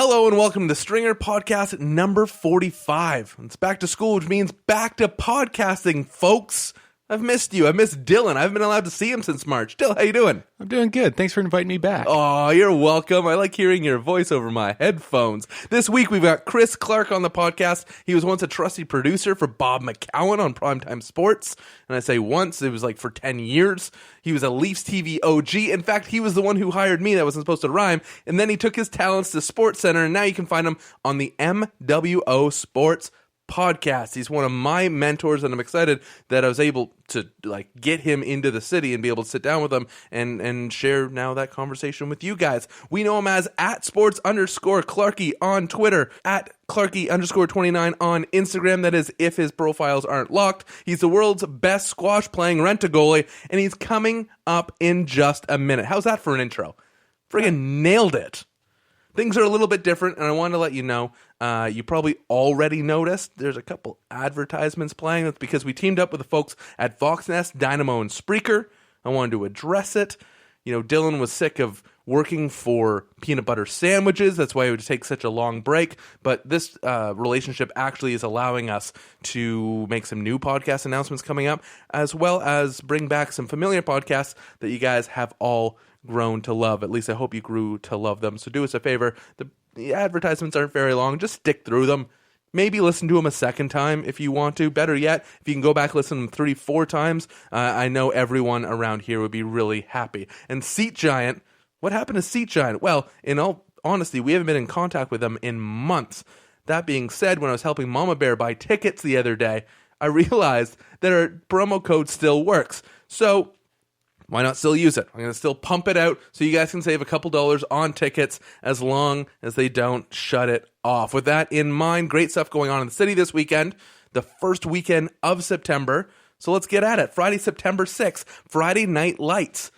Hello and welcome to the Stringer Podcast number 45. It's back to school, which means back to podcasting, folks. I've missed you. I missed Dylan. I haven't been allowed to see him since March. Dylan, how you doing? I'm doing good. Thanks for inviting me back. Oh, you're welcome. I like hearing your voice over my headphones. This week, we've got Chris Clarke on the podcast. He was once a trusty producer for Bob McCowan on Primetime Sports. And I say once, it was like for 10 years. He was a Leafs TV OG. In fact, he was the one who hired me. That wasn't supposed to rhyme. And then he took his talents to Sports Center, and now you can find him on the MWO Sports podcast. He's one of my mentors, and I'm excited that I was able to get him into the city and be able to sit down with him and share now that conversation with you guys. We know him as @sports_Clarkey on Twitter, @Clarkey_29 on Instagram. That is if his profiles aren't locked. He's the world's best squash playing rent-a-goalie, and he's coming up in just a minute. How's that for an intro? Friggin' nailed it. Things are a little bit different, and I wanted to let you know, you probably already noticed there's a couple advertisements playing. That's because we teamed up with the folks at Voxnest, Dynamo, and Spreaker. I wanted to address it. You know, Dylan was sick of working for peanut butter sandwiches. That's why it would take such a long break. But this relationship actually is allowing us to make some new podcast announcements coming up, as well as bring back some familiar podcasts that you guys have all grown to love. At least I hope you grew to love them. So do us a favor. The advertisements aren't very long. Just stick through them. Maybe listen to them a second time if you want to. Better yet, if you can go back listen to them 3-4 times, I know everyone around here would be really happy. And Seat Giant, what happened to Seat Giant? Well, in all honesty, we haven't been in contact with them in months. That being said, when I was helping Mama Bear buy tickets the other day, I realized that our promo code still works. So why not still use it? I'm going to still pump it out so you guys can save a couple dollars on tickets as long as they don't shut it off. With that in mind, great stuff going on in the city this weekend, the first weekend of September. So let's get at it. Friday, September 6th, Friday Night Lights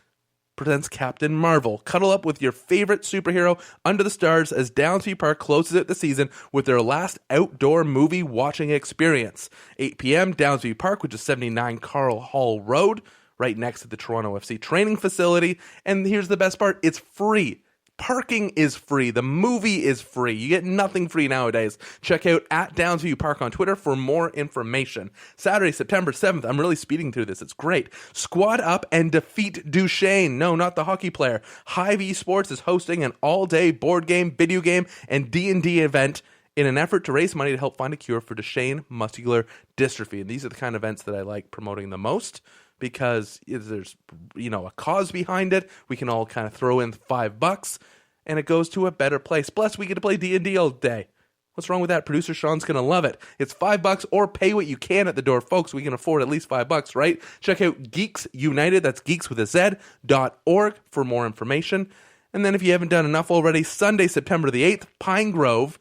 presents Captain Marvel. Cuddle up with your favorite superhero under the stars as Downsview Park closes out the season with their last outdoor movie watching experience. 8 p.m., Downsview Park, which is 79 Carl Hall Road, right next to the Toronto FC training facility. And here's the best part. It's free. Parking is free. The movie is free. You get nothing free nowadays. Check out @Downsview Park on Twitter for more information. Saturday, September 7th. I'm really speeding through this. It's great. Squad up and defeat Duchesne. No, not the hockey player. Hive Esports is hosting an all-day board game, video game, and D&D event in an effort to raise money to help find a cure for Duchenne muscular dystrophy. And these are the kind of events that I like promoting the most, because there's, a cause behind it. We can all kind of throw in $5 and it goes to a better place. Plus, we get to play D&D all day. What's wrong with that? Producer Sean's going to love it. It's $5 or pay what you can at the door. Folks, we can afford at least $5, right? Check out Geeks United. That's geeks with a Z.org for more information. And then if you haven't done enough already, Sunday, September the 8th, Pine Grove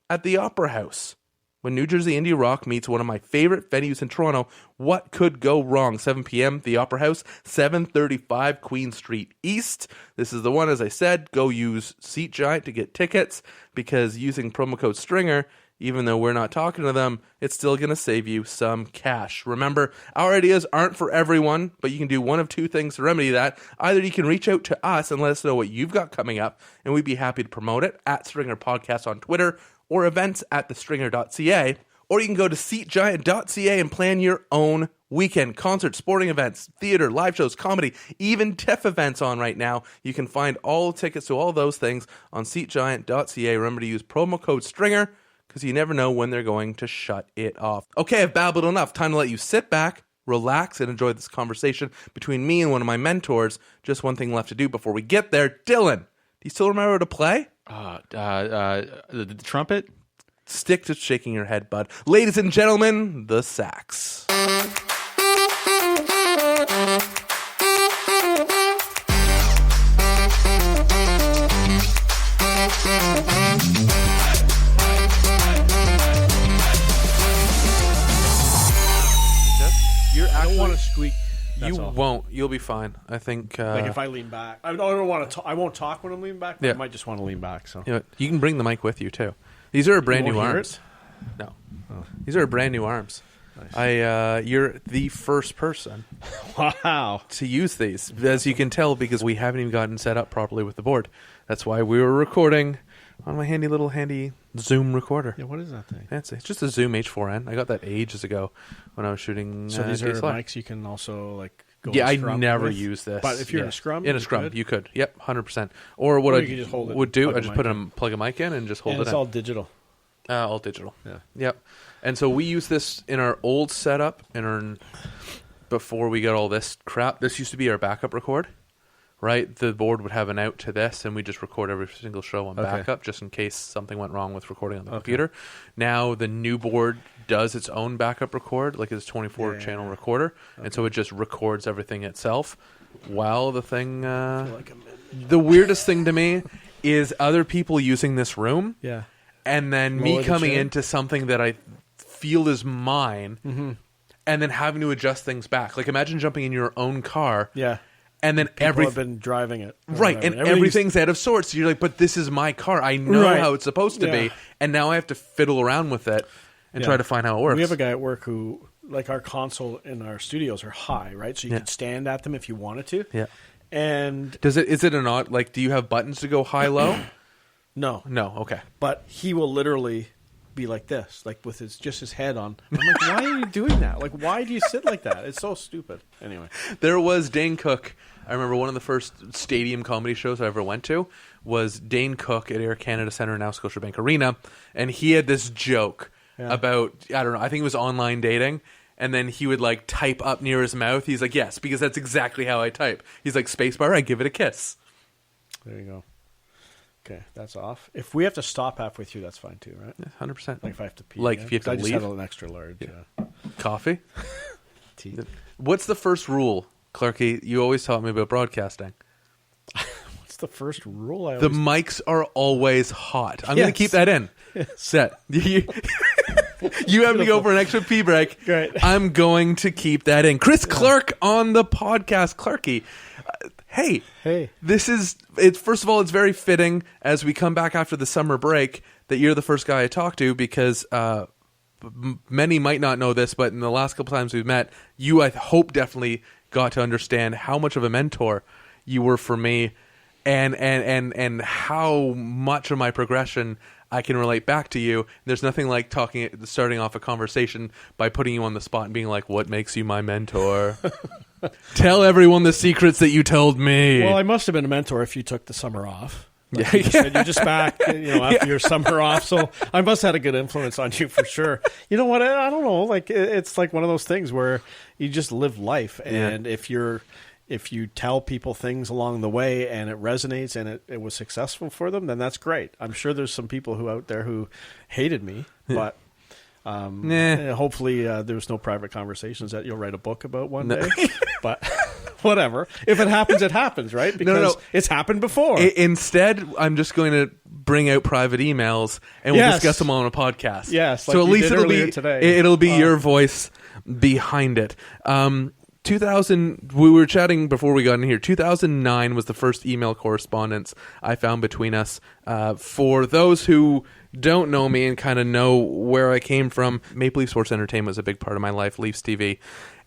at the Opera House. When New Jersey Indie Rock meets one of my favorite venues in Toronto, what could go wrong? 7 p.m., the Opera House, 735 Queen Street East. This is the one, as I said, go use Seat Giant to get tickets, because using promo code STRINGER, even though we're not talking to them, it's still going to save you some cash. Remember, our ideas aren't for everyone, but you can do one of two things to remedy that. Either you can reach out to us and let us know what you've got coming up, and we'd be happy to promote it @Stringer Podcast on Twitter, or events @thestringer.ca, or you can go to seatgiant.ca and plan your own weekend. Concerts, sporting events, theater, live shows, comedy, even TIFF events on right now. You can find all tickets to all those things on seatgiant.ca. Remember to use promo code STRINGER, because you never know when they're going to shut it off. Okay, I've babbled enough. Time to let you sit back, relax, and enjoy this conversation between me and one of my mentors. Just one thing left to do before we get there. Dylan, do you still remember how to play? The trumpet? Stick to shaking your head, bud. Ladies and gentlemen, the sax. I don't want to squeak. You won't. You'll be fine. I think. Like if I lean back, I don't want to. I won't talk when I'm leaning back. But I might just want to lean back. So you can bring the mic with you too. These are brand new arms. No, these are brand new arms. Nice. You're the first person. Wow. To use these, as you can tell, because we haven't even gotten set up properly with the board. That's why we were recording on my handy Zoom recorder. Yeah, what is that thing? Fancy. It's just a Zoom H4n. I got that ages ago when I was shooting. So these are DSLR. mics you can also like go. Yeah, I scrum never with. use this. But if you're in a scrum, you could. Yep, 100%. Or what Or I you could just hold it, would do, plug I a just mic plug a mic in and just hold and it it's in. all digital. All digital. Yeah. Yep. And so we use this in our old setup, before we got all this crap. This used to be our backup record, right? The board would have an out to this, and we just record every single show on backup, just in case something went wrong with recording on the computer. Now the new board does its own backup record, like it's a 24-channel recorder, and so it just records everything itself. While the thing, the weirdest thing to me is other people using this room, and then me coming into something that I feel is mine, and then having to adjust things back. Like imagine jumping in your own car, and then People have been driving it, right, and everything's out of sorts. You're like, but this is my car. I know how it's supposed to be, and now I have to fiddle around with it and try to find how it works. We have a guy at work who, like, our console in our studios are high, right? So you can stand at them if you wanted to. Yeah. And is it an odd, like, do you have buttons to go high, low? No. Okay. But he will literally be like this, like with his head on. I'm like, why are you doing that? Like, why do you sit like that? It's so stupid. Anyway. There was Dane Cook. I remember one of the first stadium comedy shows I ever went to was Dane Cook at Air Canada Centre, now Scotiabank Arena. And he had this joke about, I don't know, I think it was online dating. And then he would like type up near his mouth. He's like, yes, because that's exactly how I type. He's like, spacebar, I give it a kiss. There you go. Okay, that's off. If we have to stop halfway through, that's fine too, right? Yeah, 100%. Like if I have to pee. Like if you have to I leave. just had an extra large. Coffee? Tea. What's the first rule, Clarkey? You always taught me about broadcasting. What's the first rule? The mics are always hot. I'm going to keep that in. Set. You have to go for an extra pee break. Great. I'm going to keep that in. Chris Clarke on the podcast. Clarkey, hey. First of all, it's very fitting as we come back after the summer break that you're the first guy I talk to because many might not know this, but in the last couple times we've met, you, I hope, definitely got to understand how much of a mentor you were for me and how much of my progression I can relate back to you. There's nothing like starting off a conversation by putting you on the spot and being like, what makes you my mentor? Tell everyone the secrets that you told me. Well, I must have been a mentor if you took the summer off. Like you're just back, after your summer off. So I must have had a good influence on you for sure. You know what? I don't know. Like it's like one of those things where you just live life, and if you tell people things along the way and it resonates and it was successful for them, then that's great. I'm sure there's some people who out there who hated me, but hopefully there's no private conversations that you'll write a book about one day. But whatever. If it happens, it happens, right? Because it's happened before. Instead, I'm just going to bring out private emails and we'll discuss them on a podcast. Yes. So at least it'll be your voice behind it. 2000, we were chatting before we got in here. 2009 was the first email correspondence I found between us. For those who don't know me and kind of know where I came from, Maple Leaf Sports Entertainment was a big part of my life, Leafs TV,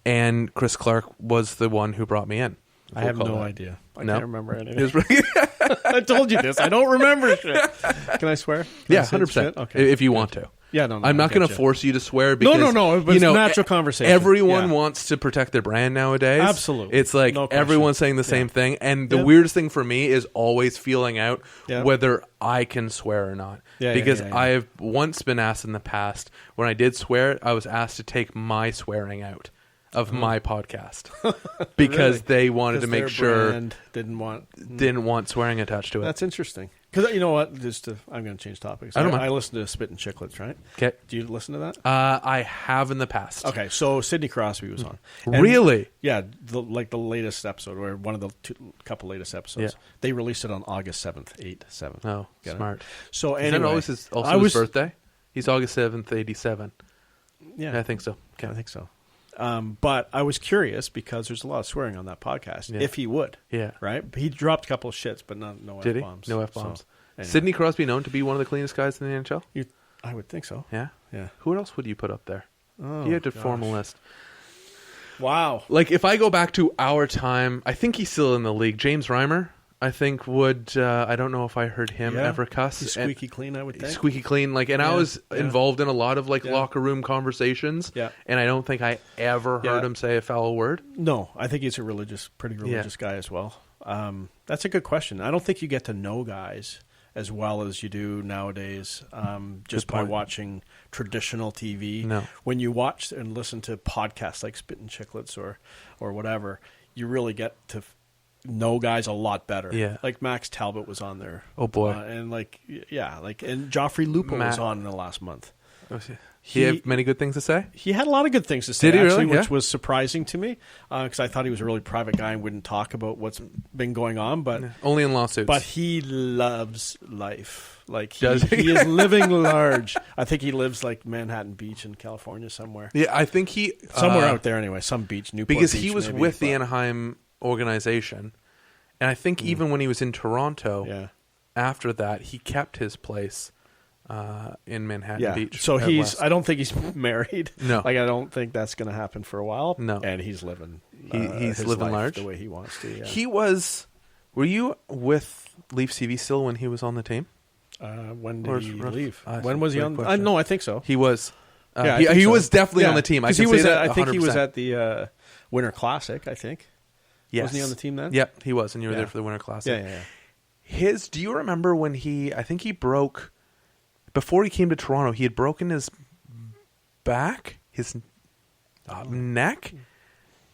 and Chris Clarke was the one who brought me in. I have no idea. I can't remember anything. I told you this. I don't remember shit. Can I swear? Yeah, 100%. Okay. If you want to. Yeah, no, I'm not going to force you to swear because no. But it's natural conversation. Everyone wants to protect their brand nowadays. Absolutely, it's like everyone's saying the same thing, and the weirdest thing for me is always feeling out whether I can swear or not. Because I have once been asked in the past when I did swear, I was asked to take my swearing out of my podcast because they wanted to make sure didn't want swearing attached to it. That's interesting. Because you know what? I'm going to change topics. I listen to Spit and Chicklets, right? Okay. Do you listen to that? I have in the past. Okay, so Sidney Crosby was on. Really? Yeah, the latest episode, or one of the couple latest episodes. Yeah. They released it on August 7th, 8/7. Oh, smart. So anyway, is that always his birthday? He's August 7th, 87. Yeah, I think so. Okay. I think so. But I was curious because there's a lot of swearing on that podcast. If he would, right? He dropped a couple of shits, but no F-bombs. No F-bombs. So, anyway. Sidney Crosby known to be one of the cleanest guys in the NHL. I would think so. Yeah. Yeah. Who else would you put up there? Oh, you had to form a list. Wow. Like if I go back to our time, I think he's still in the league. James Reimer. I think would. I don't know if I heard him ever cuss. He's squeaky clean, I would think. Squeaky clean, and I was involved in a lot of locker room conversations. Yeah. And I don't think I ever heard him say a foul word. No, I think he's a pretty religious guy as well. That's a good question. I don't think you get to know guys as well as you do nowadays, just by watching traditional TV. No. When you watch and listen to podcasts like Spittin' Chicklets or whatever, you really get to know guys a lot better. Yeah. Like Max Talbot was on there. Oh boy. And and Joffrey Lupul was on in the last month. He had many good things to say? He had a lot of good things to say, Did he actually, really? which was surprising to me, because I thought he was a really private guy and wouldn't talk about what's been going on. But only in lawsuits. But he loves life. Does he? He is living large. I think he lives like Manhattan Beach in California somewhere. Yeah, I think he... somewhere out there anyway, some beach, Newport because Beach, he was maybe, with the Anaheim organization, and I think even when he was in Toronto, after that, he kept his place in Manhattan Beach. So I don't think he's married. No. I don't think that's going to happen for a while. No. And he's living he's his living life large the way he wants to. Yeah. He was... Were you with Leafs TV still when he was on the team? When did he leave? That's When a was he great on? question. No, I think so. He was. Yeah, he was definitely on the team. I can say that I think he was 100%. at the Winter Classic, I think. Yes. Wasn't he on the team then? Yep, he was, and you were there for the Winter Classic. Yeah. Do you remember when I think he broke, before he came to Toronto, he had broken his back, his neck?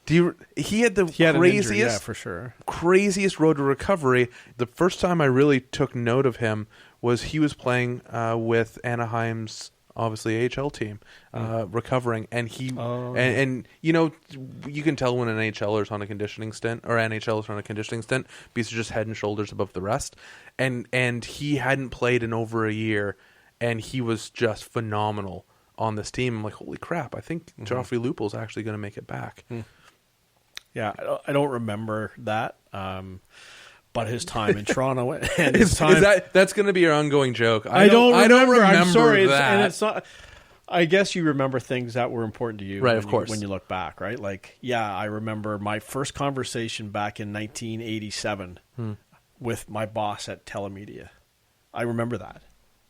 He had the He had craziest, an injury, for sure. craziest road to recovery. The first time I really took note of him was he was playing with Anaheim's obviously AHL team, recovering, and and you can tell when an AHLer's on a conditioning stint or NHLer's on a conditioning stint because they're just head and shoulders above the rest, and he hadn't played in over a year, and he was just phenomenal on this team. I'm like, holy crap! I think Joffrey Lupul is actually going to make it back. Yeah, I don't remember that. But his time in Toronto and his time... that's going to be your ongoing joke. I don't remember. I'm sorry. that. And it's not... I guess you remember things that were important to you, right? Of course, when you look back, right? I remember my first conversation back in 1987 with my boss at Telemedia. I remember that.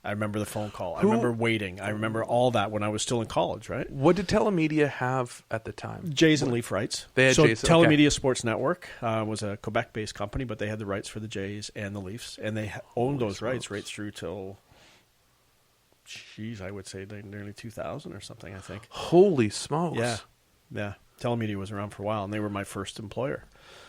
I remember the phone call. I remember waiting. I remember all that when I was still in college, right? What did Telemedia have at the time? Jays and Leaf rights. They had Jays. Telemedia Sports Network was a Quebec-based company, but they had the rights for the Jays and the Leafs, and they owned those rights right through till, I would say nearly 2000 or something, I think. Holy smokes. Yeah. Telemedia was around for a while, and they were my first employer.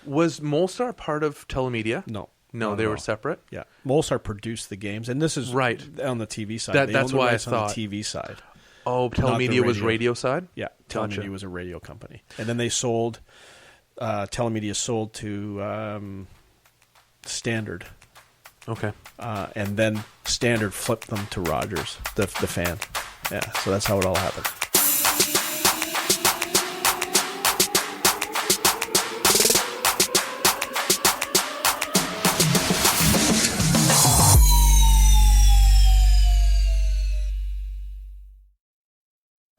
Was Molstar part of Telemedia? No, they were separate? Yeah. Molstar produced the games, and this is right on the TV side. That's why I thought. On the TV side. Oh, Telemedia was radio side? Yeah, Telemedia was a radio company. And then they sold, Telemedia sold to Standard. Okay. And then Standard flipped them to Rogers, the fan. Yeah, so that's how it all happened.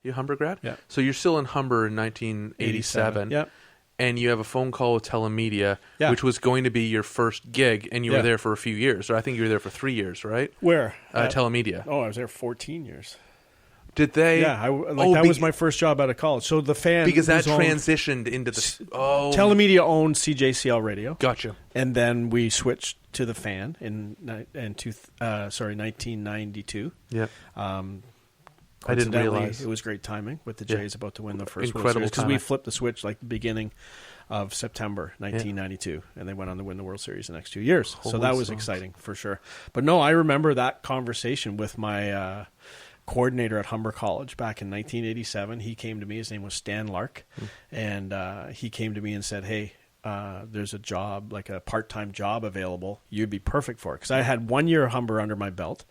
You Humber grad? Yeah. So you're still in Humber in 1987. Yeah. And you have a phone call with Telemedia, Yeah. which was going to be your first gig, and you were there for a few years. Or I think you were there for 3 years, right? Where? Telemedia. Oh, I was there 14 years. Did they? Yeah, that was my first job out of college. So the fan... Because that transitioned into the... Telemedia owned CJCL Radio. Gotcha. And then we switched to the fan in 1992. Yeah. I didn't realize. It was great timing with the Jays about to win the first Incredible World Series. Because we flipped the switch the beginning of September 1992, and they went on to win the World Series the next 2 years. So that was exciting for sure. But no, I remember that conversation with my coordinator at Humber College back in 1987. He came to me. His name was Stan Larke, and he came to me and said, "Hey, there's a job, like a part-time job available. You'd be perfect for it." Because I had 1 year of Humber under my belt.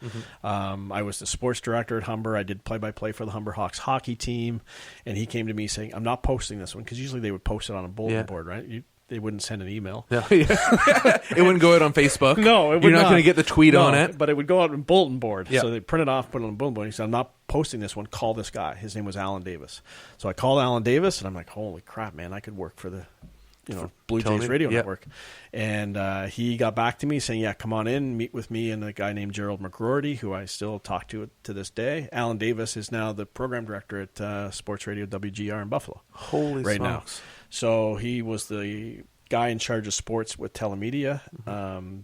I was the sports director at Humber. I did play-by-play for the Humber Hawks hockey team. And he came to me saying, "I'm not posting this one," because usually they would post it on a bulletin board, right? They wouldn't send an email. No, it wouldn't go out on Facebook. No, it would You're not going to get the tweet on it. But it would go out on bulletin board. Yeah. So they print it off, put it on a bulletin board. He said, "I'm not posting this one. Call this guy." His name was Alan Davis. So I called Alan Davis, and I'm like, holy crap, man, I could work for the Blue Tell Jays me. radio Yep. network. And he got back to me saying, yeah, come on in, meet with me and a guy named Gerald McGroarty, who I still talk to this day. Alan Davis is now the program director at Sports Radio WGR in Buffalo. Holy right smokes. now. So he was the guy in charge of sports with Telemedia,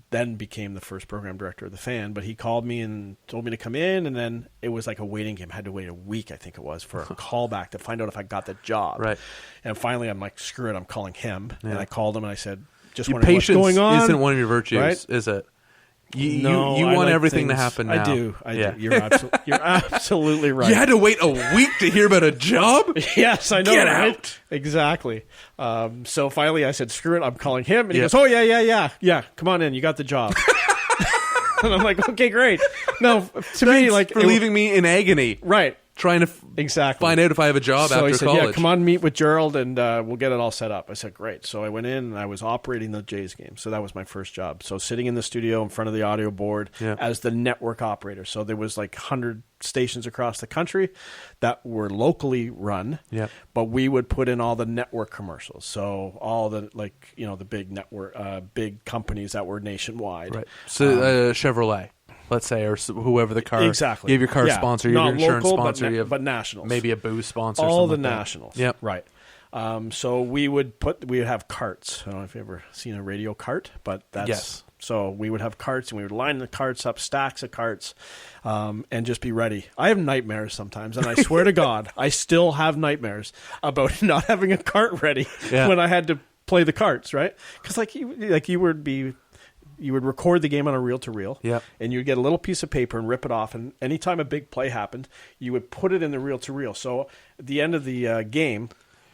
then became the first program director of The Fan. But he called me and told me to come in, and then it was like a waiting game. I had to wait a week, I think it was, for a call back to find out if I got the job. Right. And finally, I'm like, screw it, I'm calling him. And I called him and I said, just Your wondering what's patience going on. isn't one of your virtues, Right? is it? You I want like everything to things- happen now. I do. Yeah. You're absolutely right. You had to wait a week to hear about a job? Yes, I know. Get right? out. Exactly. So finally I said, screw it, I'm calling him. And he Yeah. goes, oh, yeah, come on in, you got the job. And I'm like, okay, great. No, to me, like... for leaving me in agony. Right. Trying to Exactly. find out if I have a job So after he said, college. yeah, come on, meet with Gerald, and we'll get it all set up. I said, great. So I went in, and I was operating the Jays game. So that was my first job. So sitting in the studio in front of the audio board Yeah. as the network operator. So there was like 100 stations across the country that were locally run, Yeah. but we would put in all the network commercials. So all the, the big network, big companies that were nationwide. Right. So Chevrolet, let's say, or whoever the car. Exactly. You have your car Yeah. sponsor, you have Not your insurance local, sponsor, you have but nationals. maybe a booze sponsor. All the something like that. nationals. Yep. Right. So we would have carts. I don't know if you've ever seen a radio cart, but that's Yes. So we would have carts, and we would line the carts up, stacks of carts, and just be ready. I have nightmares sometimes, and I swear to God, I still have nightmares about not having a cart ready Yeah. when I had to play the carts, right? Because you would record the game on a reel-to-reel, Yep. and you'd get a little piece of paper and rip it off, and anytime a big play happened, you would put it in the reel-to-reel. So at the end of the game,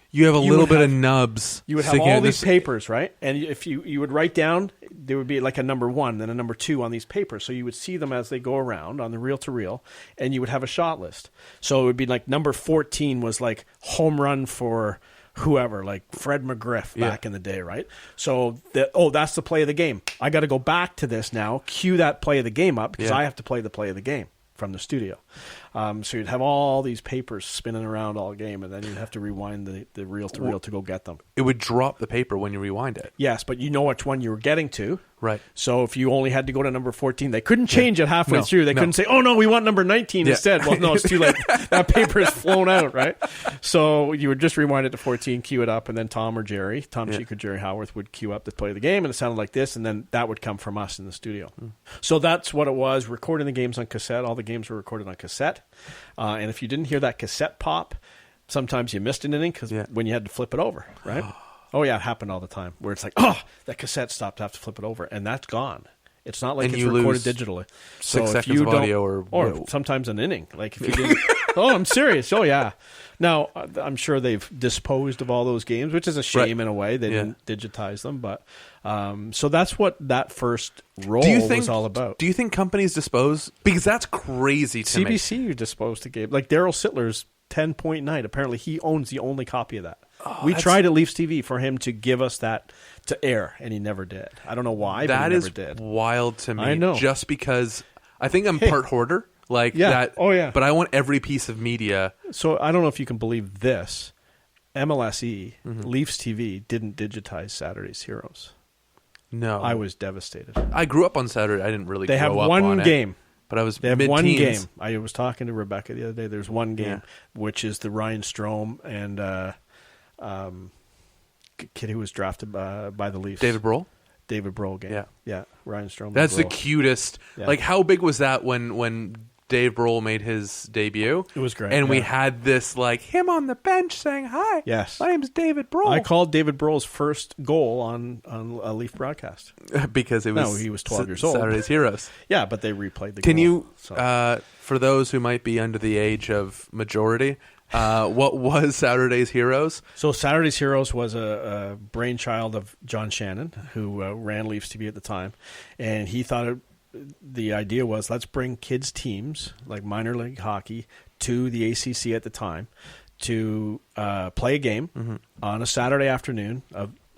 You have a You little would bit have- of nubs. you would have sticking all out. these This- papers, right? And if you would write down, there would be like a number 1, then a number 2 on these papers. So you would see them as they go around on the reel-to-reel, and you would have a shot list. So it would be like number 14 was like home run for whoever, like Fred McGriff back in the day, right? So that's the play of the game. I got to go back to this now, cue that play of the game up, because Yeah. I have to play the play of the game from the studio. So you'd have all these papers spinning around all game, and then you'd have to rewind the reel-to-reel to go get them. It would drop the paper when you rewind it. Yes, but you know which one you were getting to. Right. So if you only had to go to number 14, they couldn't change it halfway No, through. They no. couldn't say, oh, no, we want number 19 Yeah. instead. Well, no, it's too late. That paper is flown out, right? So you would just rewind it to 14, cue it up, and then Tom Cheek or Jerry Howarth would cue up the play of the game, and it sounded like this, and then that would come from us in the studio. So that's what it was, recording the games on cassette. All the games were recorded on cassette. And if you didn't hear that cassette pop, sometimes you missed an inning because when you had to flip it over, right? Oh, yeah, it happened all the time where it's like, oh, that cassette stopped, I have to flip it over, and that's gone. It's not like And it's you recorded lose digitally. 6 if seconds you of don't- audio or sometimes an inning. Like if you didn't, oh, I'm serious. Oh, yeah. Now, I'm sure they've disposed of all those games, which is a shame in a way. They didn't digitize them. But so that's what that first role was all about. Do you think companies dispose? Because that's crazy to me. CBC disposed to Gabe. Like Daryl Sittler's 10-point night. Apparently, he owns the only copy of that. We tried at Leafs TV for him to give us that to air, and he never did. I don't know why, but he never did. Wild to me. I know. Just because I think I'm part hoarder. Like Yeah. that. Oh, yeah. But I want every piece of media. So I don't know if you can believe this. MLSE, Leafs TV, didn't digitize Saturday's Heroes. No. I was devastated. I grew up on Saturday. I didn't really They grow have up one on game. it. But I was They have mid-teens. one game. I was talking to Rebecca the other day. There's one game, which is the Ryan Strome and kid who was drafted by the Leafs. David Brohl game. Yeah. Yeah. Ryan Strome. That's the Brohl. cutest. Yeah. Like, how big was that when Dave Brohl made his debut? It was great. And we yeah. had this, like, him on the bench saying, hi, Yes. my name's David Brohl. I called David Brohl's first goal on a Leaf broadcast. because it was, he was 12 years old. Saturday's Heroes. Yeah, but they replayed the Can goal. you, So. for those who might be under the age of majority, what was Saturday's Heroes? So Saturday's Heroes was a brainchild of John Shannon, who ran Leafs TV at the time, and he thought the idea was, let's bring kids' teams, like minor league hockey, to the ACC at the time to play a game on a Saturday afternoon,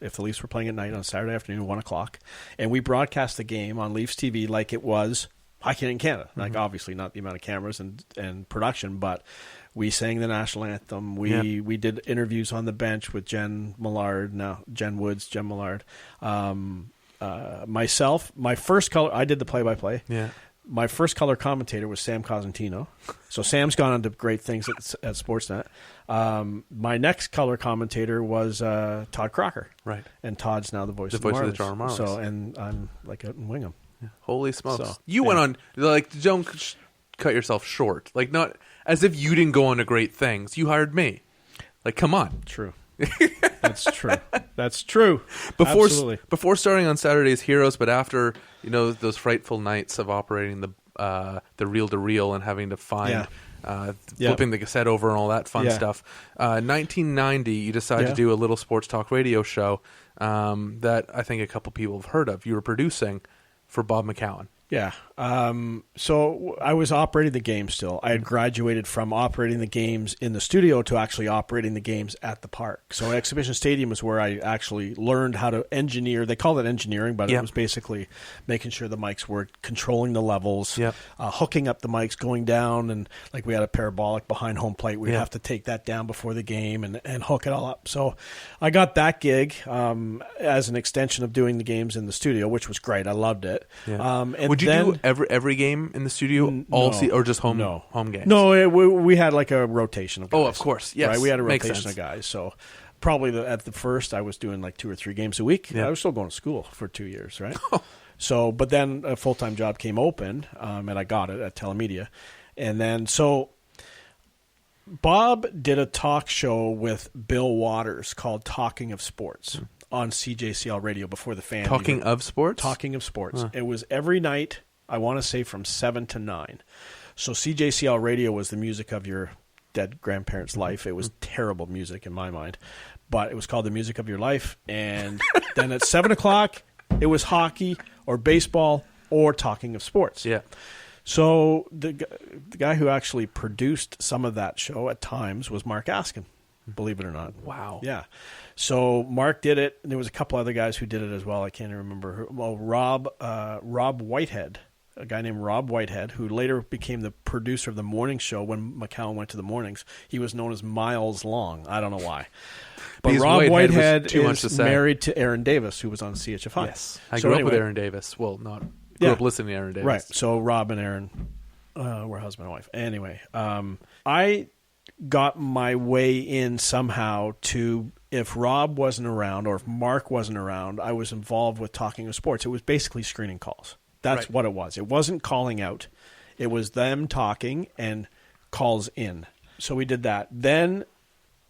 if the Leafs were playing at night on a Saturday afternoon, 1 o'clock, and we broadcast the game on Leafs TV like it was hockey in Canada. Like, obviously not the amount of cameras and production, but we sang the national anthem. We did interviews on the bench with Jen Millard, myself, my first color, I did the play-by-play. Yeah. My first color commentator was Sam Cosentino. So Sam's gone on to great things at Sportsnet. My next color commentator was Todd Crocker. Right. And Todd's now the voice of the Marlies. So, and I'm like out in Wingham. Yeah. Holy smokes. So, you went on, like, don't cut yourself short. Like, not as if you didn't go on to great things. You hired me. Like, come on. True. That's true. That's true. Absolutely. Before starting on Saturday's Heroes, but after, those frightful nights of operating the reel-to-reel and having to find flipping the cassette over and all that fun stuff. 1990, you decided to do a little sports talk radio show that I think a couple people have heard of. You were producing for Bob McCowan. Yeah. So I was operating the game still. I had graduated from operating the games in the studio to actually operating the games at the park. So Exhibition Stadium is where I actually learned how to engineer. They call it engineering, but it was basically making sure the mics were controlling the levels, hooking up the mics, going down, and like we had a parabolic behind home plate. We'd have to take that down before the game and hook it all up. So I got that gig as an extension of doing the games in the studio, which was great. I loved it. Yeah. Would you do every game in the studio or just home games? No, we had like a rotation of guys. Oh, of course. Yes. Right? We had a rotation of guys. So probably at the first I was doing like 2 or 3 games a week. Yeah. I was still going to school for 2 years, right? So, but then a full-time job came open, and I got it at Telemedia. And then, so Bob did a talk show with Bill Waters called Talking of Sports on CJCL radio before the fan. Talking of Sports? Talking of Sports. It was every night, I want to say from 7 to 9. So CJCL radio was the music of your dead grandparents' life. It was terrible music in my mind, but it was called the music of your life. And then at 7 o'clock, it was hockey or baseball or Talking of Sports. Yeah. So the guy who actually produced some of that show at times was Mark Askin, believe it or not. Wow. Yeah. So Mark did it. And there was a couple other guys who did it as well. I can't remember who. Well, Rob Whitehead, a guy named Rob Whitehead, who later became the producer of the morning show when McCowan went to the mornings. He was known as Miles Long. I don't know why. But because Rob Whitehead is married to Aaron Davis, who was on CHFI. Yes. I grew up with Aaron Davis. Well, not grew up listening to Aaron Davis. Right. So Rob and Aaron were husband and wife. Anyway, I got my way in somehow to, if Rob wasn't around or if Mark wasn't around, I was involved with Talking of Sports. It was basically screening calls. That's what it was. It wasn't calling out. It was them talking and calls in. So we did that. Then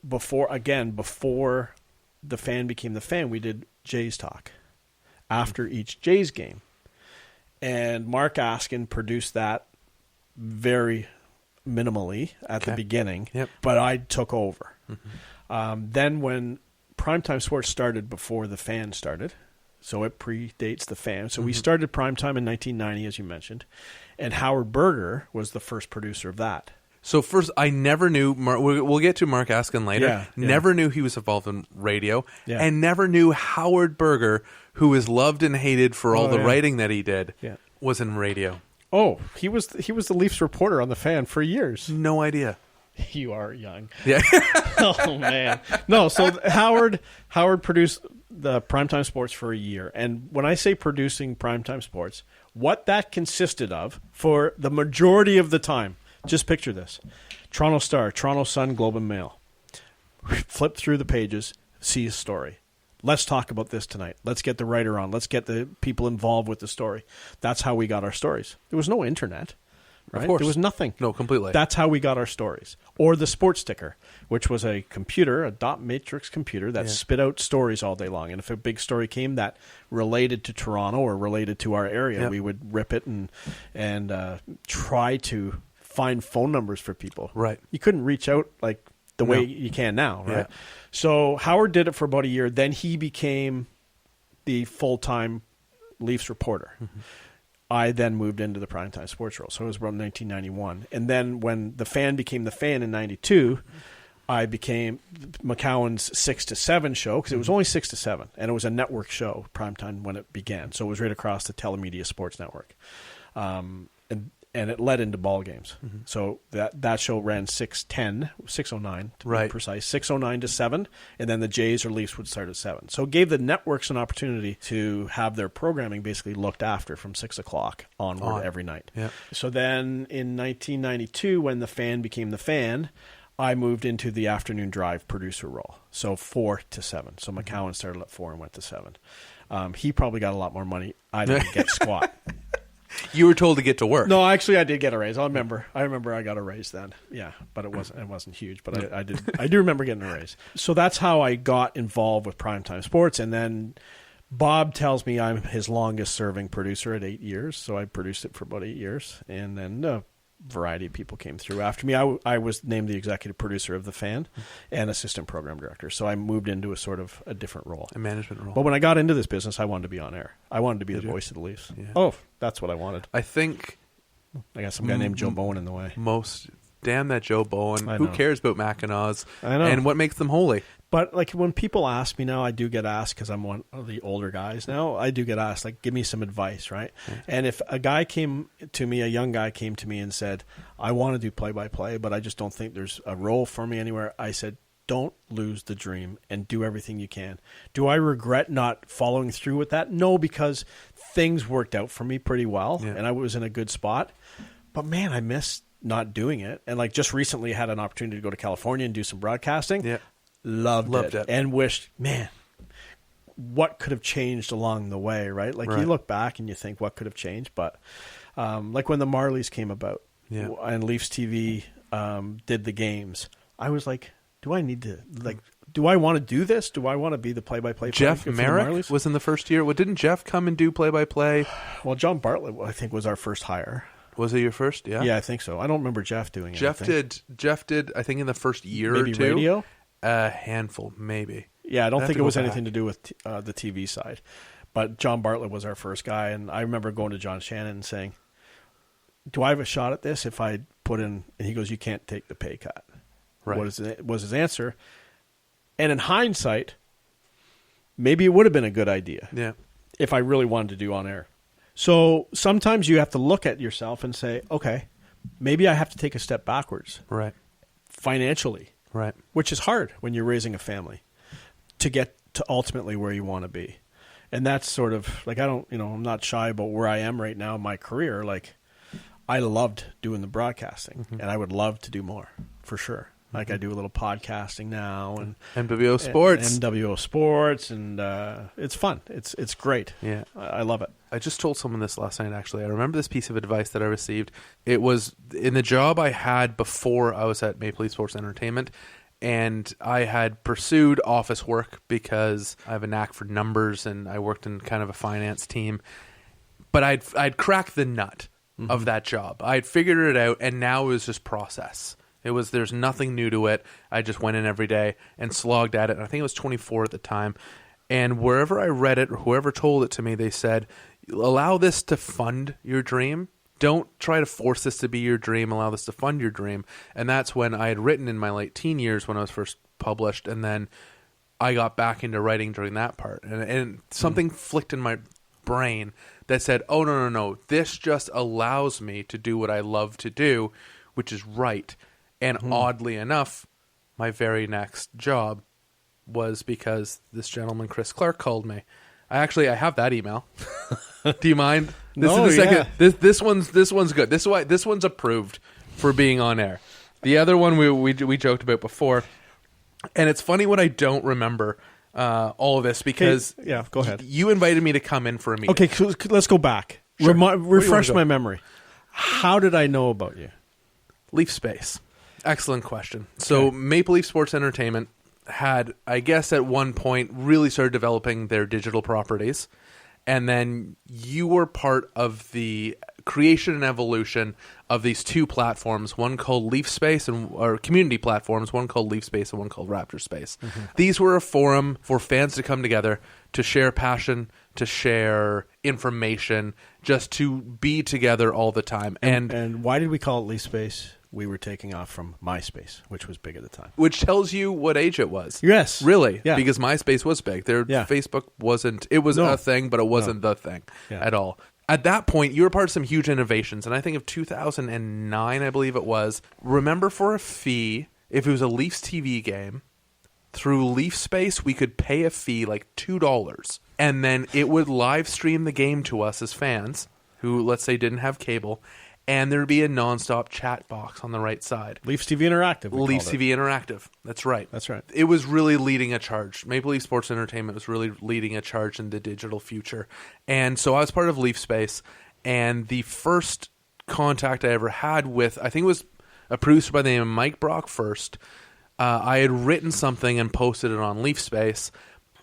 before the fan became the fan, we did Jays Talk after each Jays game. And Mark Askin produced that very minimally at the beginning, but I took over. Then when Primetime Sports started before the fan started, so it predates the fan. So we started Primetime in 1990, as you mentioned, and Howard Berger was the first producer of that. So first, I never knew, we'll get to Mark Askin later, never knew he was involved in radio, and never knew Howard Berger, who was loved and hated for all the writing that he did, was in radio. Oh, he was the Leafs reporter on the Fan for years. No idea. You are young. Yeah. Oh man. No, so Howard produced the Primetime Sports for a year. And when I say producing Primetime Sports, what that consisted of for the majority of the time, just picture this. Toronto Star, Toronto Sun, Globe and Mail. Flip through the pages, see a story. Let's talk about this tonight. Let's get the writer on. Let's get the people involved with the story. That's how we got our stories. There was no internet, right? Of course. There was nothing. No, completely. That's how we got our stories. Or the Sports Sticker, which was a computer, a dot matrix computer that spit out stories all day long. And if a big story came that related to Toronto or related to our area, we would rip it and try to find phone numbers for people. Right. You couldn't reach out like the way you can now, right? Yeah. So Howard did it for about a year. Then he became the full-time Leafs reporter. I then moved into the Primetime Sports role. So it was around 1991. And then when the Fan became the Fan in 92, I became McCowan's 6 to 7 show, because it was only 6 to 7. And it was a network show, Primetime, when it began. So it was right across the Telemedia Sports Network. and it led into ball games. So that show ran 6:09 to be precise, 6:09 to 7, and then the Jays or Leafs would start at 7. So it gave the networks an opportunity to have their programming basically looked after from 6 o'clock onward every night. Yeah. So then in 1992, when the Fan became the Fan, I moved into the afternoon drive producer role. So 4 to 7. So McCowan started at 4 and went to 7. He probably got a lot more money. I didn't get squat. You were told to get to work. No, actually, I did get a raise. I remember I got a raise then. Yeah, but it wasn't huge. But I do remember getting a raise. So that's how I got involved with Primetime Sports. And then Bob tells me I'm his longest serving producer at 8 years. So I produced it for about 8 years, and then a variety of people came through after me. I was named the executive producer of The Fan and assistant program director. So I moved into a sort of a different role, a management role. But when I got into this business, I wanted to be on air. I wanted to be the voice of the Leafs. Yeah. Oh, that's what I wanted. I think I got some guy named Joe Bowen in the way. Damn that Joe Bowen. I Who know. cares about Mackinaws? I know. And what makes them holy? But like when people ask me now, I do get asked because I'm one of the older guys now. I do get asked, like, give me some advice, right? And if a young guy came to me and said, I want to do play-by-play, but I just don't think there's a role for me anywhere, I said, don't lose the dream and do everything you can. Do I regret not following through with that? No, because things worked out for me pretty well, and I was in a good spot. But man, I missed not doing it. And like just recently had an opportunity to go to California and do some broadcasting. Yeah. Loved it. And wished, man, what could have changed along the way, right? Like you look back and you think what could have changed. But like when the Marlies came about and Leafs TV did the games, I was like, do I need to, like, do I want to do this? Do I want to be the play-by-play? Jeff Merrick was in the first year. Well, didn't Jeff come and do play-by-play? Well, John Bartlett, I think, was our first hire. Was it your first? Yeah. Yeah, I think so. I don't remember Jeff doing it. Jeff did, I think, in the first year maybe or two. Radio? A handful, maybe. Yeah, I don't think it was anything to do with the TV side. But John Bartlett was our first guy, and I remember going to John Shannon and saying, do I have a shot at this if I put in... And he goes, you can't take the pay cut. Right. What was his answer? And in hindsight, maybe it would have been a good idea if I really wanted to do on air. So sometimes you have to look at yourself and say, okay, maybe I have to take a step backwards. Right. Financially. Right. Which is hard when you're raising a family to get to ultimately where you want to be. And that's sort of like, I'm not shy about where I am right now in my career. Like, I loved doing the broadcasting and I would love to do more for sure. Like I do a little podcasting now and MWO Sports. MWO Sports, and it's fun. It's great. Yeah, I love it. I just told someone this last night, actually. I remember this piece of advice that I received. It was in the job I had before I was at MWO Sports Entertainment, and I had pursued office work because I have a knack for numbers, and I worked in kind of a finance team. But I'd cracked the nut of that job. I'd figured it out, and now it was just process. There's nothing new to it. I just went in every day and slogged at it. And I think it was 24 at the time. And wherever I read it, or whoever told it to me, they said, allow this to fund your dream. Don't try to force this to be your dream. Allow this to fund your dream. And that's when I had written in my late teen years when I was first published. And then I got back into writing during that part. And something flicked in my brain that said, oh, no. This just allows me to do what I love to do, which is write. And oddly enough, my very next job was because this gentleman, Chris Clarke, called me. I have that email. Do you mind? This is the second. This one's good. This one's approved for being on air. The other one we joked about before, and it's funny when I don't remember all of this because go ahead. You invited me to come in for a meeting. Okay, so let's go back. Sure. Refresh my memory. How did I know about you? Leaf Space. Excellent question. So Maple Leaf Sports Entertainment had, I guess at one point, really started developing their digital properties. And then you were part of the creation and evolution of these two platforms, one called Leaf Space, or community platforms, one called Leaf Space and one called Raptor Space. Mm-hmm. These were a forum for fans to come together, to share passion, to share information, just to be together all the time. And why did we call it Leaf Space? We were taking off from MySpace, which was big at the time. Which tells you what age it was. Yes. Really. Yeah. Because MySpace was big. Facebook wasn't. It was a thing, but it wasn't the thing at all. At that point, you were part of some huge innovations, and I think of 2009, I believe it was. Remember, for a fee, if it was a Leafs TV game, through Leaf Space, we could pay a fee like $2, and then it would live stream the game to us as fans who, let's say, didn't have cable, and there would be a nonstop chat box on the right side. Leafs TV Interactive. Leafs TV Interactive. That's right. That's right. It was really leading a charge. Maple Leaf Sports Entertainment was really leading a charge in the digital future. And so I was part of Leaf Space, and the first contact I ever had with, I think it was a producer by the name of Mike Brock first. I had written something and posted it on Leaf Space,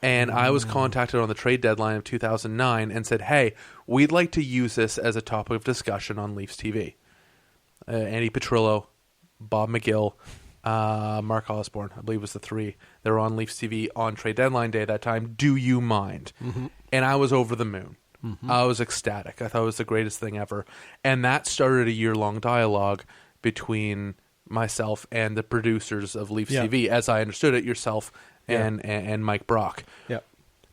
and I was contacted on the trade deadline of 2009 and said, hey, we'd like to use this as a topic of discussion on Leafs TV. Andy Petrillo, Bob McGill, Mark Osborne, I believe was the three. They were on Leafs TV on trade deadline day at that time. Do you mind? Mm-hmm. And I was over the moon. Mm-hmm. I was ecstatic. I thought it was the greatest thing ever. And that started a year-long dialogue between myself and the producers of Leafs TV, as I understood it, yourself and Mike Brock. Yeah.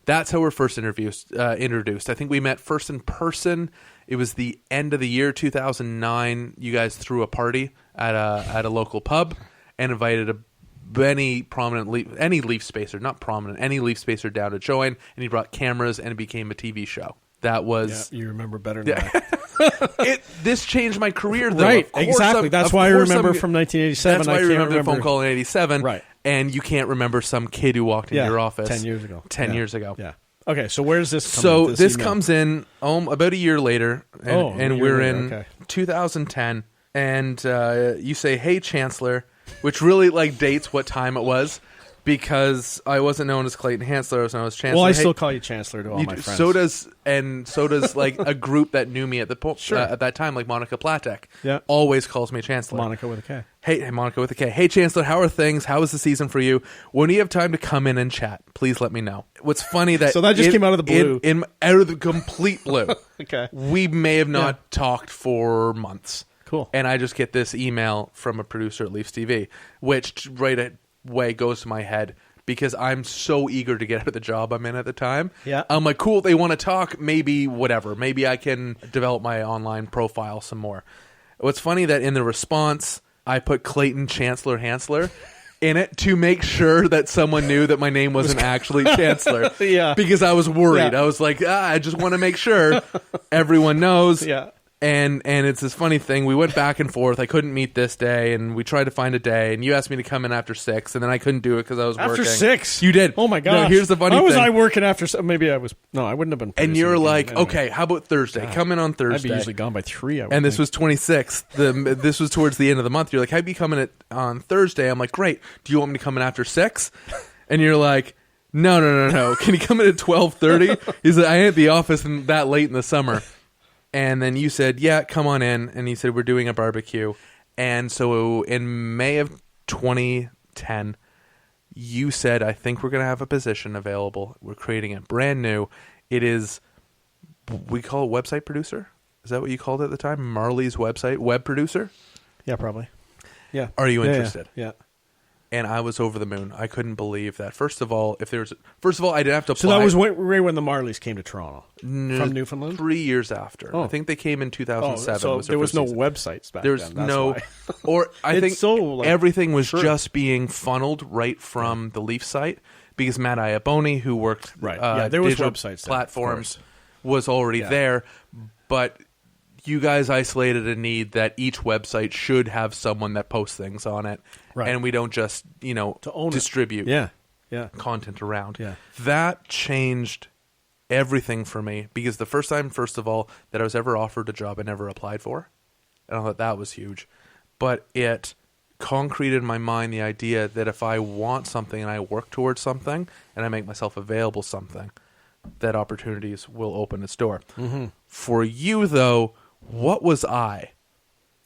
That's how we're first introduced. I think we met first in person. It was the end of the year 2009. You guys threw a party at a local pub and invited any Leaf Spacer, not prominent, any Leaf Spacer down to join, and he brought cameras, and it became a TV show. That was... Yeah, you remember better than I. This changed my career, though. Right, exactly. That's why I remember from 1987. That's why I remember the phone call in 87. Right. And you can't remember some kid who walked into your office 10 years ago. 10 years ago. Yeah. Okay, so where's this come So in, this comes in about a year later, and we're in 2010, and you say, hey, Chancellor, which really dates what time it was, because I wasn't known as Clayton Hansler, I was known as Chancellor. Well, I still call you Chancellor to all my friends. So does a group that knew me at at that time, like Monica Platek. Yeah. Always calls me Chancellor. Monica with a K. Hey, Monica with a K. Hey, Chancellor, how are things? How was the season for you? When do you have time to come in and chat? Please let me know. What's funny that... So that just came out of the blue. Out of the complete blue. Okay. We may have not talked for months. Cool. And I just get this email from a producer at Leafs TV, which right away goes to my head because I'm so eager to get out of the job I'm in at the time. Yeah. I'm like, cool, they want to talk, maybe whatever. Maybe I can develop my online profile some more. What's funny that in the response, I put Clayton Chancellor Hansler in it to make sure that someone knew that my name wasn't actually Chancellor. Yeah. Because I was worried. Yeah. I was like, I just want to make sure everyone knows. Yeah. And it's this funny thing. We went back and forth. I couldn't meet this day, and we tried to find a day. And you asked me to come in after 6, and then I couldn't do it because I was working. After 6? You did. Oh my gosh. No, here's the funny thing. How was I working after? Maybe I was. No, I wouldn't have been. And you're like, anyway. okay, how about Thursday? Come in on Thursday. I'd be usually gone by 3. And this was 26th. This was towards the end of the month. You're like, I'd be coming on Thursday. I'm like, great. Do you want me to come in after 6? And you're like, no. Can you come in at 12:30? He's like, I ain't at the office that late in the summer. And then you said, yeah, come on in. And he said, we're doing a barbecue. And so in May of 2010, you said, I think we're going to have a position available. We're creating it brand new. It is, we call it website producer. Is that what you called it at the time? Marley's website, web producer? Yeah, probably. Yeah. Are you interested? Yeah. And I was over the moon. I couldn't believe that. First of all, I didn't have to apply. So that was right when the Marlies came to Toronto from Newfoundland? 3 years after. Oh. I think they came in 2007. So there was no websites back There's then. That's no, why. or I think everything was sure. just being funneled right from the Leaf site because Matt Iaboni, who worked there was digital websites platforms, was already there, but you guys isolated a need that each website should have someone that posts things on it, and we don't just distribute content around. Yeah. That changed everything for me because the first time, first of all, that I was ever offered a job I never applied for, and I thought that was huge. But it concreted in my mind the idea that if I want something and I work towards something and I make myself available something, that opportunities will open its door. Mm-hmm. For you, though, what was I?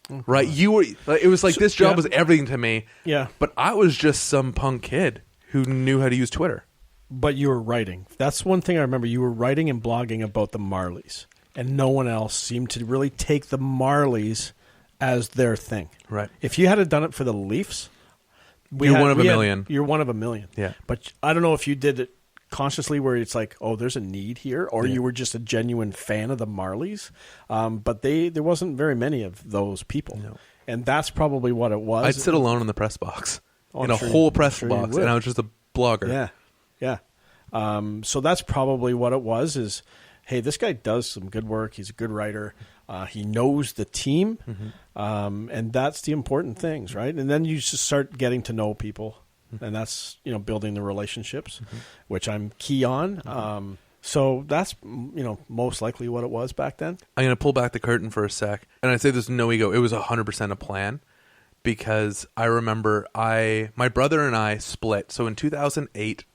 Mm-hmm. Right? You were. It was like this job was everything to me. Yeah. But I was just some punk kid who knew how to use Twitter. But you were writing. That's one thing I remember. You were writing and blogging about the Marlies, and no one else seemed to really take the Marlies as their thing. Right. If you had done it for the Leafs, you're one of a million. You're one of a million. Yeah. But I don't know if you did it consciously where it's like, oh, there's a need here, or you were just a genuine fan of the Marlies. But there wasn't very many of those people. No. And that's probably what it was. I'd sit alone in the press box, in I'm a sure whole you- press I'm sure you box, would. and I was just a blogger. Yeah. So that's probably what it was is, hey, this guy does some good work. He's a good writer. He knows the team. And that's the important things, right? And then you just start getting to know people. And that's, building the relationships, which I'm key on. So that's, most likely what it was back then. I'm going to pull back the curtain for a sec. And I say there's no ego. It was 100% a plan, because I remember my brother and I split. So in 2008,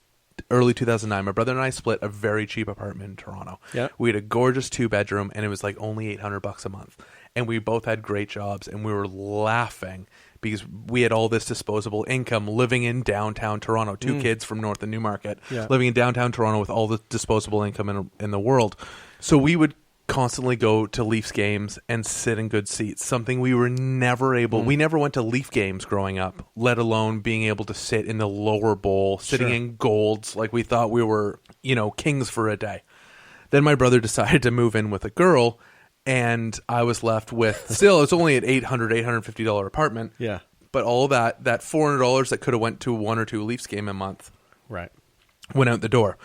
early 2009, my brother and I split a very cheap apartment in Toronto. Yeah. We had a gorgeous 2-bedroom, and it was like only $800 a month. And we both had great jobs, and we were laughing because we had all this disposable income living in downtown Toronto. Two kids from north of Newmarket, living in downtown Toronto with all the disposable income in the world. So we would constantly go to Leafs games and sit in good seats, something we were never able. We never went to Leaf games growing up, let alone being able to sit in the lower bowl, sitting in golds like we thought we were, kings for a day. Then my brother decided to move in with a girl, and I was left with, still, it's only an $850 apartment. Yeah. But all that $400 that could have went to one or two Leafs game a month Right. went out the door.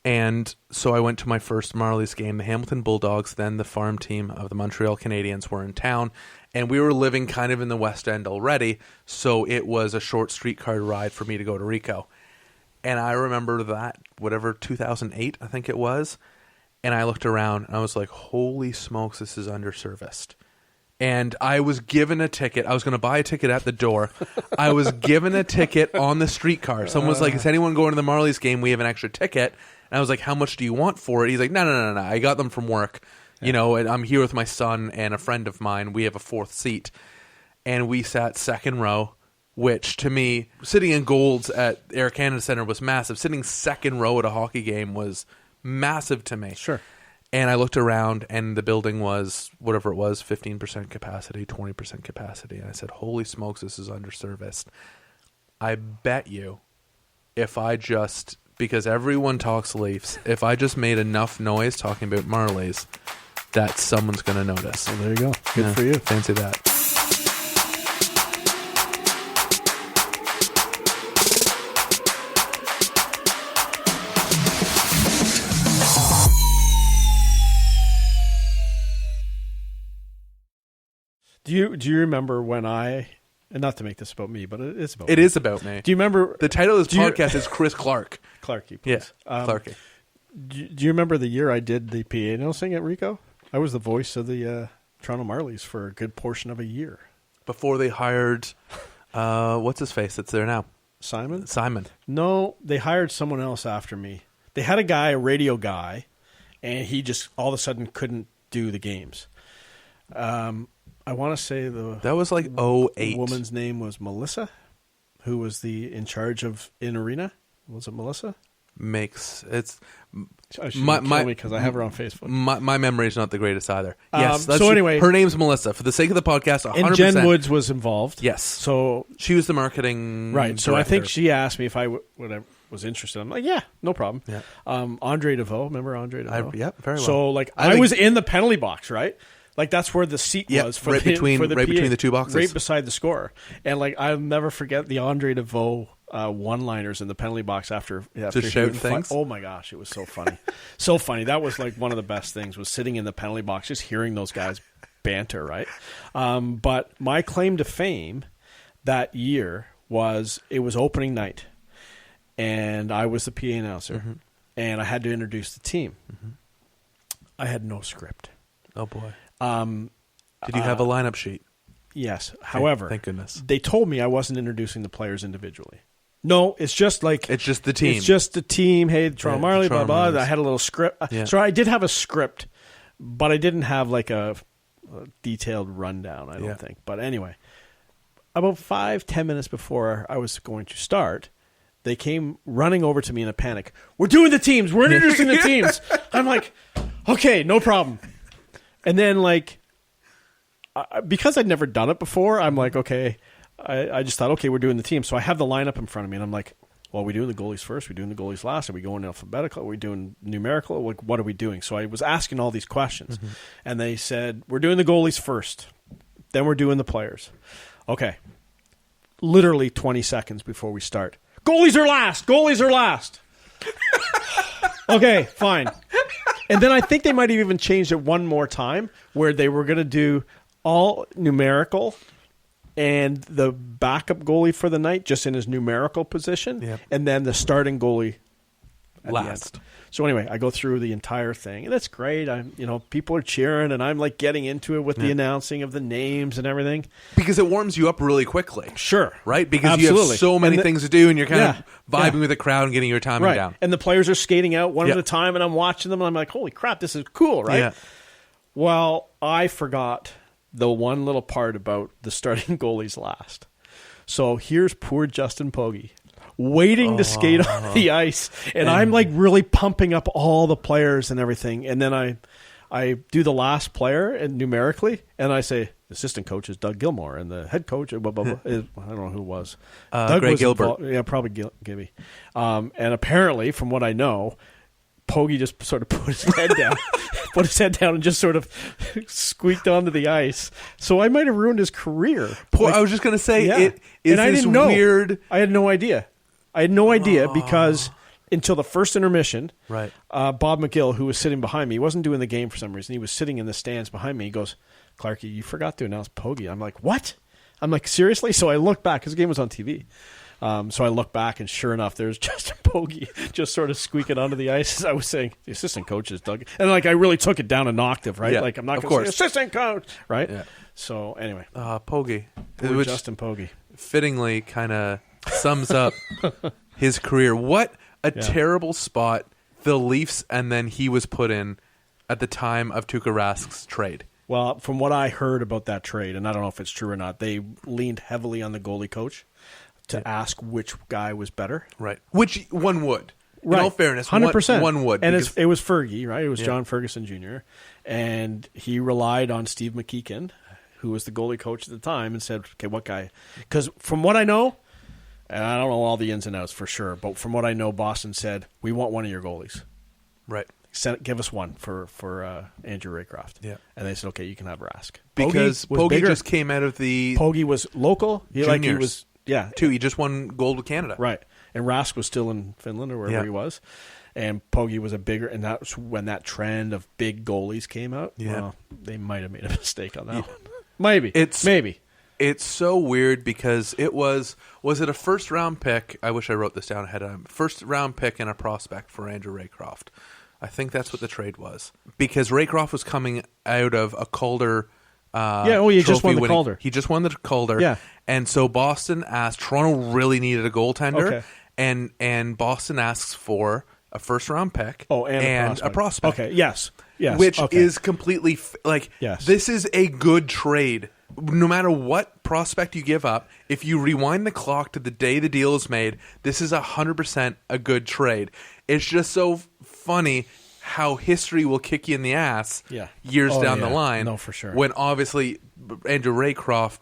And so I went to my first Marlies game. The Hamilton Bulldogs, then the farm team of the Montreal Canadiens, were in town. And we were living kind of in the West End already, so it was a short streetcar ride for me to go to Ricoh. And I remember that, 2008, I think it was. And I looked around, and I was like, holy smokes, this is underserviced. And I was given a ticket. I was going to buy a ticket at the door. I was given a ticket on the streetcar. Someone was like, is anyone going to the Marlies game? We have an extra ticket. And I was like, how much do you want for it? He's like, no. I got them from work. And I'm here with my son and a friend of mine. We have a fourth seat. And we sat second row, which to me, sitting in golds at Air Canada Centre was massive. Sitting second row at a hockey game was massive to me. Sure. And I looked around, and the building was, whatever it was, 15% capacity, 20% capacity. And I said, holy smokes, this is underserviced. I bet you because everyone talks Leafs, if I just made enough noise talking about Marlies, that someone's going to notice. Well, there you go. Good for you. Fancy that. Do you remember when and not to make this about me, but it is about It me. is about me. Do you remember The title of this podcast is Chris Clarke. Clarkey, Yeah, please. Clarkey. Do you remember the year I did the PA announcing at Ricoh? I was the voice of the Toronto Marlies for a good portion of a year. Before they hired, what's his face that's there now? Simon? No, they hired someone else after me. They had a radio guy, and he just all of a sudden couldn't do the games. I want to say that was like 08. The woman's name was Melissa, who was in charge of in arena. Was it Melissa? She my because I have her on Facebook. My memory is not the greatest either. Yes. So anyway, her name's Melissa. For the sake of the podcast, 100%. And Jen Woods was involved. Yes. So she was the marketing right. So director. I think she asked me if I was interested. I'm like, yeah, no problem. Yeah. Andre DeVoe, remember Andre DeVoe? Yeah, very well. So I was in the penalty box, right? Like that's where the seat was between the two boxes, right beside the scorer. And I'll never forget the Andre DeVoe one-liners in the penalty box after just shout things. Oh my gosh, it was so funny, so funny. That was one of the best things was sitting in the penalty box, just hearing those guys banter, right? But my claim to fame that year was it was opening night, and I was the PA announcer, and I had to introduce the team. I had no script. Oh boy. Did you have a lineup sheet? Yes. However, thank goodness. They told me I wasn't introducing the players individually. No, it's just the team. It's just the team. Hey, the Toronto Marlies, blah, blah, blah. I had a little script. Yeah. So I did have a script, but I didn't have a detailed rundown, I don't think. But anyway, about 5-10 minutes before I was going to start, they came running over to me in a panic. We're doing the teams. We're introducing the teams. I'm like, okay, no problem. And then, because I'd never done it before, I'm like, okay. I just thought, okay, we're doing the team. So I have the lineup in front of me, and I'm like, well, are we doing the goalies first? Are we doing the goalies last? Are we going alphabetical? Are we doing numerical? Like, what are we doing? So I was asking all these questions, and they said, we're doing the goalies first. Then we're doing the players. Okay. Literally 20 seconds before we start. Goalies are last! Goalies are last! Okay, fine. And then I think they might have even changed it one more time where they were going to do all numerical and the backup goalie for the night just in his numerical position, and then the starting goalie at last. The end. So anyway, I go through the entire thing, and that's great. People are cheering, and I'm like getting into it with the announcing of the names and everything because it warms you up really quickly. Sure, right? Because absolutely. you have so many things to do, and you're kind of vibing with the crowd and getting your timing down. And the players are skating out one at a time, and I'm watching them, and I'm like, "Holy crap, this is cool!" Right? Yeah. Well, I forgot the one little part about the starting goalies last. So here's poor Justin Pogge waiting to skate on the ice, and I'm like really pumping up all the players and everything, and then I do the last player and numerically, and I say the assistant coach is Doug Gilmore, and the head coach blah, blah, blah, is, I don't know who it was. Doug Greg was Gilbert. Yeah, probably Gibby. And apparently, from what I know, Pogge just sort of put his head down, and just sort of squeaked onto the ice. So I might have ruined his career. I was just going to say, it is and I this didn't know. weird. I had no idea. Because until the first intermission, right? Bob McGill, who was sitting behind me, he wasn't doing the game for some reason. He was sitting in the stands behind me. He goes, "Clarkey, you forgot to announce Pogge." I'm like, "What?" I'm like, "Seriously?" So I look back because the game was on TV. So I look back, and sure enough, there's Justin Pogge just sort of squeaking onto the ice as I was saying, the assistant coach is Doug. And like I really took it down an octave, right? Yeah, like I'm not going to say assistant coach, right? Yeah. So anyway. Pogge. Poor Justin Pogge. Fittingly kind of sums up his career. What a terrible spot the Leafs and then he was put in at the time of Tuukka Rask's trade. Well, from what I heard about that trade, and I don't know if it's true or not, they leaned heavily on the goalie coach to ask which guy was better. Right. Which one would. Right. In all fairness, 100%. One would. And it was Fergie, right? It was John Ferguson Jr. And he relied on Steve McKeekin, who was the goalie coach at the time, and said, okay, what guy? Because from what I know, and I don't know all the ins and outs for sure, but from what I know, Boston said, we want one of your goalies. Right. Give us one for Andrew Raycroft. Yeah. And they said, okay, you can have Rask. Because Pogge just came out of the Pogge was local. juniors. Too. He just won gold with Canada. Right. And Rask was still in Finland or wherever he was. And Pogge was a bigger, and that's when that trend of big goalies came out. Yeah. Well, they might have made a mistake on that one. Maybe. It's so weird because it was it a first round pick? I wish I wrote this down ahead of time. First round pick and a prospect for Andrew Raycroft. I think that's what the trade was. Because Raycroft was coming out of a Calder he just won the Calder. He just won the Calder. Yeah. And so Boston asked, Toronto really needed a goaltender. Okay. And Boston asks for a first round pick and a prospect. Okay, yes. Which is completely this is a good trade. No matter what prospect you give up, if you rewind the clock to the day the deal is made, this is 100% a good trade. It's just so funny how history will kick you in the ass years down the line. No, for sure. When obviously Andrew Raycroft,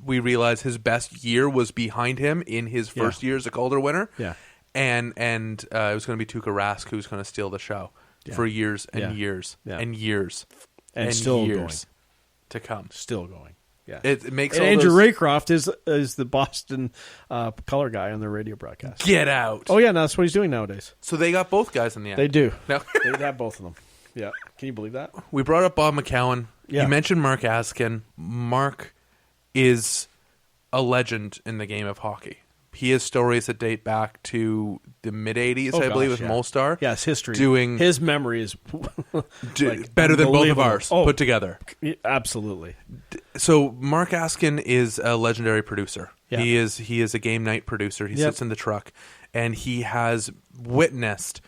we realize his best year was behind him in his first year as a Calder winner. Yeah. And it was going to be Tuukka Rask who was going to steal the show for years and years and years and still years going to come. Still going. Yeah, it makes and Andrew Raycroft is the Boston color guy on their radio broadcast. Get out! Oh yeah, no, that's what he's doing nowadays. So they got both guys in the end. They do. No. They have both of them. Yeah, can you believe that? We brought up Bob McCowan. Yeah. You mentioned Mark Askin. Mark is a legend in the game of hockey. He has stories that date back to the mid-'80s, I believe, with Molstar. Yes, history. His memory is better than both of ours put together. Absolutely. So Mark Askin is a legendary producer. Yeah. He is a game night producer. He sits in the truck, and he has witnessed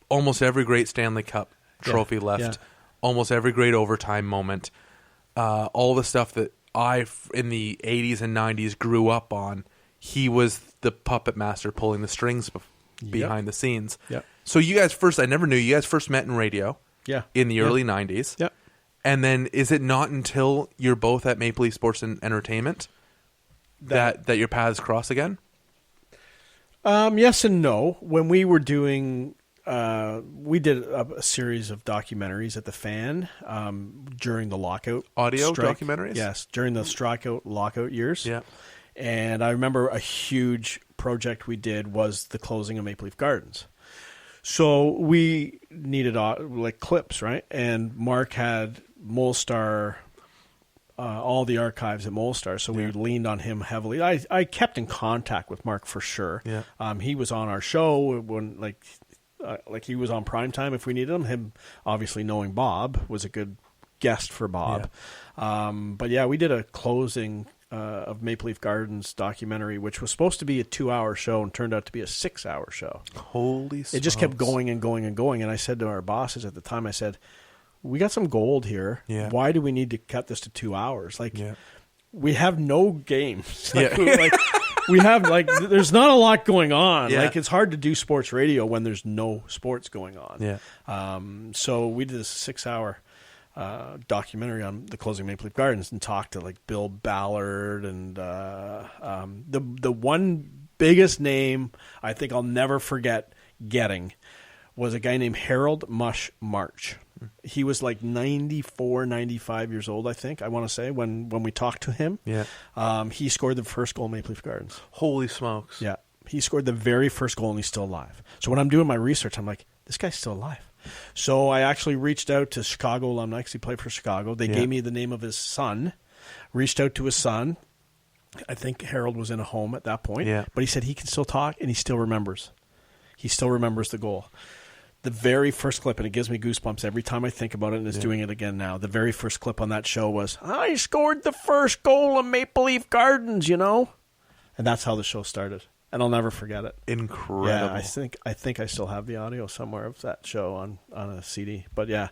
almost every great Stanley Cup trophy left, almost every great overtime moment, all the stuff that I, in the 80s and 90s, grew up on. He was the puppet master pulling the strings behind the scenes. Yep. So you guys I never knew, you guys first met in radio in the early 90s. Yep. And then is it not until you're both at Maple Leaf Sports and Entertainment that your paths cross again? Yes and no. When we were doing, we did a series of documentaries at the Fan during the lockout. Audio strike. documentaries? Yes, during the lockout years. Yeah. And I remember a huge project we did was the closing of Maple Leaf Gardens. So we needed like clips, right? And Mark had Molestar, all the archives at Molestar, so we leaned on him heavily. I kept in contact with Mark for sure. Yeah. He was on our show when like he was on primetime if we needed him. Him obviously knowing Bob was a good guest for Bob. Yeah. But yeah, we did a closing of Maple Leaf Gardens documentary, which was supposed to be a 2-hour show and turned out to be a 6-hour show. Holy smokes. It just kept going and going and going. And I said to our bosses at the time, I said, we got some gold here. Yeah. Why do we need to cut this to 2 hours? Like, we have no games. Like, we have, like, there's not a lot going on. Yeah. Like, it's hard to do sports radio when there's no sports going on. Yeah. So we did this 6-hour documentary on the closing of Maple Leaf Gardens and talked to like Bill Ballard and the one biggest name I think I'll never forget getting was a guy named Harold Mush March. He was like 94, 95 years old, I think, I want to say, when we talked to him. Yeah. He scored the first goal in Maple Leaf Gardens. Holy smokes. Yeah. He scored the very first goal and he's still alive. So when I'm doing my research, I'm like, this guy's still alive. So I actually reached out to Chicago alumni because he played for Chicago. They gave me the name of his son, reached out to his son. I think Harold was in a home at that point. Yeah. But he said he can still talk and he still remembers. He still remembers the goal. The very first clip, and it gives me goosebumps every time I think about it, and it's doing it again now. The very first clip on that show was, I scored the first goal in Maple Leaf Gardens, you know? And that's how the show started. And I'll never forget it. Incredible. Yeah, I think I still have the audio somewhere of that show on a CD. But yeah,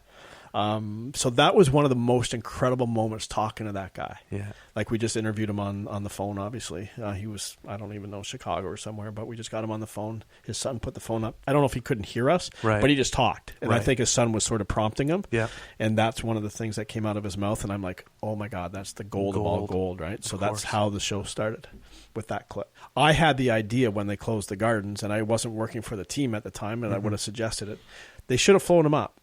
so that was one of the most incredible moments talking to that guy. Yeah, like we just interviewed him on the phone. Obviously, he was, I don't even know, Chicago or somewhere, but we just got him on the phone. His son put the phone up. I don't know if he couldn't hear us, but he just talked, and I think his son was sort of prompting him. Yeah, and that's one of the things that came out of his mouth, and I'm like, oh my God, that's the gold of all gold, right? So that's how the show started. With that clip, I had the idea when they closed the Gardens, and I wasn't working for the team at the time, and I would have suggested it. They should have flown him up,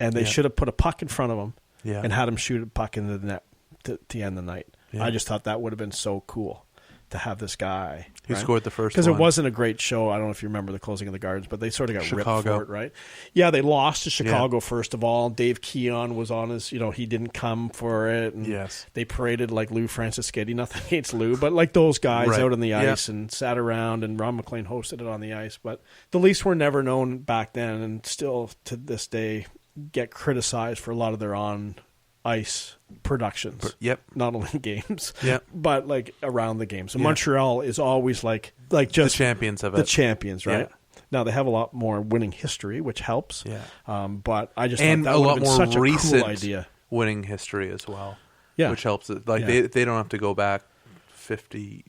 and they should have put a puck in front of him and had him shoot a puck into the net to end the night. I just thought that would have been so cool to have this guy who scored the first because it wasn't a great show. I don't know if you remember the closing of the Gardens, but they sort of got ripped for it, right? Yeah, they lost to Chicago first of all. Dave Keon was on his, he didn't come for it, and they paraded like Lou Franciscetti. Nothing against Lou, but like those guys out on the ice and sat around, and Ron McLean hosted it on the ice. But the Leafs were never known back then, and still to this day get criticized for a lot of their on ice productions. Not only games. But like around the game. So Montreal is always like just the champions of it. The champions, right? Now they have a lot more winning history, which helps. But I just thought that a would lot have been more such a recent cool idea. Winning history as well. Which helps it. Like they don't have to go back 50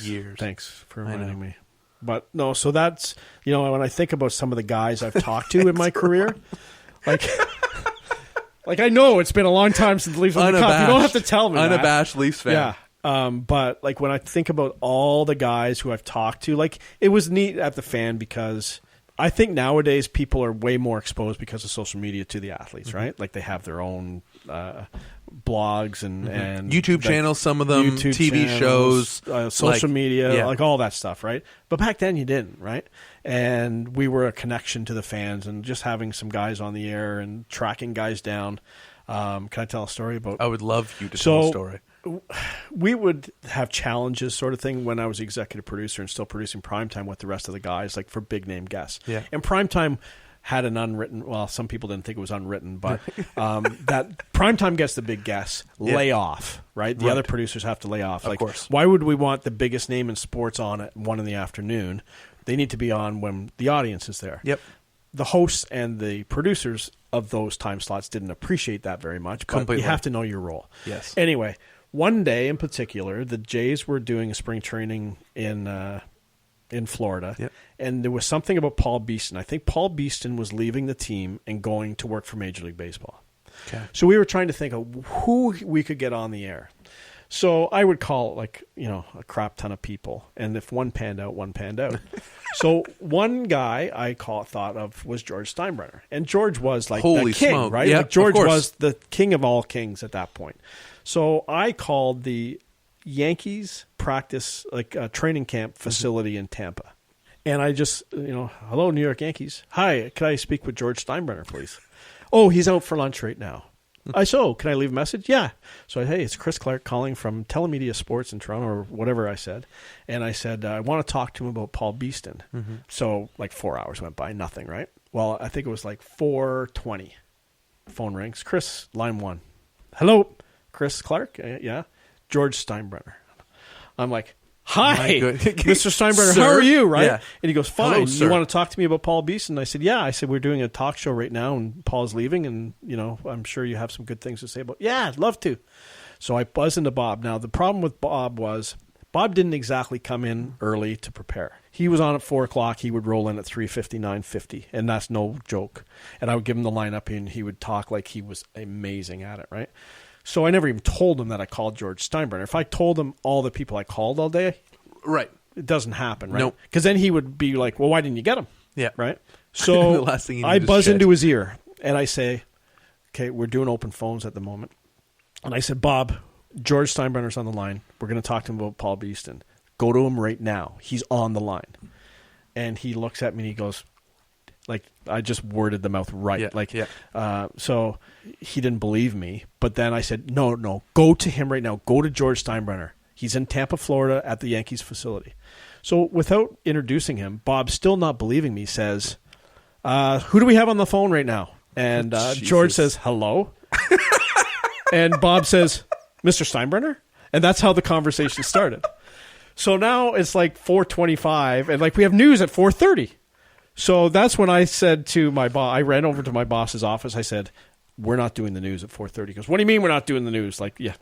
years. Thanks for reminding me. But no, so that's when I think about some of the guys I've talked to in my career, like I know it's been a long time since the Leafs won the Cup. You don't have to tell me. Unabashed Leafs fan. Yeah. But like when I think about all the guys who I've talked to, like it was neat at the Fan because I think nowadays people are way more exposed because of social media to the athletes, right? Like they have their own blogs and YouTube channels, some of them, YouTube TV channels, shows, social media, like all that stuff, right? But back then you didn't, right? And we were a connection to the fans, and just having some guys on the air and tracking guys down. Can I tell a story about? I would love you to tell a story. We would have challenges sort of thing when I was executive producer and still producing Primetime with the rest of the guys, like for big name guests. Yeah. And Primetime had an unwritten, well, some people didn't think it was unwritten, but that Primetime gets the big guests lay off, right? The other producers have to lay off. Of course. Why would we want the biggest name in sports on at 1 p.m? They need to be on when the audience is there. Yep. The hosts and the producers of those time slots didn't appreciate that very much, but you have to know your role. Yes. Anyway, one day in particular, the Jays were doing a spring training in Florida, and there was something about Paul Beeston. I think Paul Beeston was leaving the team and going to work for Major League Baseball. Okay. So we were trying to think of who we could get on the air. So I would call like, a crap ton of people. And if one panned out, one panned out. So one guy I thought of was George Steinbrenner. And George was like Holy the king, smoke. right? Yep, like George of course. was the king of all kings at that point. So I called the Yankees practice, training camp facility in Tampa. And I just, hello, New York Yankees. Hi, can I speak with George Steinbrenner, please? Oh, he's out for lunch right now. I said, can I leave a message? Yeah. So, hey, it's Chris Clarke calling from MWO Sports in Toronto, or whatever I said. And I said, I want to talk to him about Paul Beeston. Mm-hmm. So, 4 hours went by, nothing, right? Well, I think it was 4:20. Phone rings. Chris, line 1. Hello, Chris Clarke? Yeah. George Steinbrenner. I'm like, hi, Mr. Steinbrenner, how are you, right? Yeah. And he goes, fine. Hello, you want to talk to me about Paul Beeston? I said, yeah. I said, we're doing a talk show right now, and Paul's leaving, and, I'm sure you have some good things to say about Yeah, I'd love to. So I buzzed into Bob. Now, the problem with Bob was Bob didn't exactly come in early to prepare. He was on at 4 o'clock. He would roll in at 3:50, 9:50, and that's no joke. And I would give him the lineup, and he would talk like he was amazing at it, right? So I never even told him that I called George Steinbrenner. If I told him all the people I called all day, right, it doesn't happen, right? Nope. Because then he would be like, well, why didn't you get him? Yeah. Right? So The last thing you I need is buzz shit. into his ear, and I say, okay, we're doing open phones at the moment. And I said, Bob, George Steinbrenner's on the line. We're going to talk to him about Paul Beeston. Go to him right now. He's on the line. And he looks at me and he goes, I just worded the mouth right. So he didn't believe me. But then I said, no, go to him right now. Go to George Steinbrenner. He's in Tampa, Florida at the Yankees facility. So without introducing him, Bob, still not believing me, says, who do we have on the phone right now? And George says, hello. And Bob says, Mr. Steinbrenner? And that's how the conversation started. So now it's 4:25, and we have news at 4:30. So that's when I said to my boss, I ran over to my boss's office. I said, we're not doing the news at 4:30. He goes, what do you mean we're not doing the news? Yeah.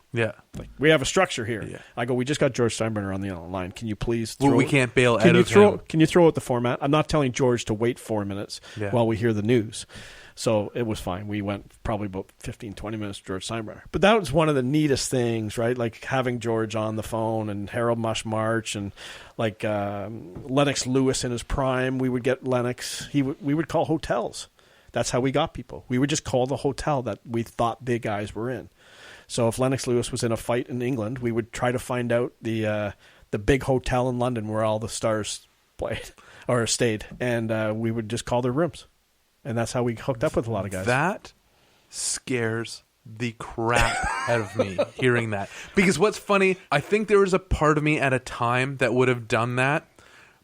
We have a structure here. Yeah. I go, we just got George Steinbrenner on the line. Can you please throw we can't bail out of him. Can you throw out the format? I'm not telling George to wait 4 minutes while we hear the news. So it was fine. We went probably about 15, 20 minutes to George Steinbrenner. But that was one of the neatest things, right? Having George on the phone and Harold March and Lennox Lewis in his prime. We would get Lennox. We would call hotels. That's how we got people. We would just call the hotel that we thought big guys were in. So if Lennox Lewis was in a fight in England, we would try to find out the big hotel in London where all the stars played or stayed. And we would just call their rooms. And that's how we hooked up with a lot of guys. That scares the crap out of me hearing that. Because what's funny, I think there was a part of me at a time that would have done that,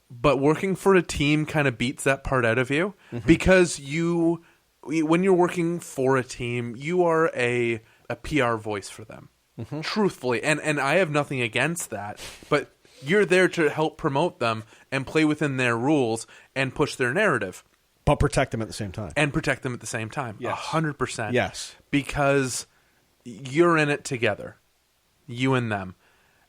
but working for a team kind of beats that part out of you. Mm-hmm. Because when you're working for a team, you are a PR voice for them, truthfully. And I have nothing against that, but you're there to help promote them and play within their rules and push their narrative. But protect them at the same time. And protect them at the same time. Yes. 100%. Yes. Because you're in it together. You and them.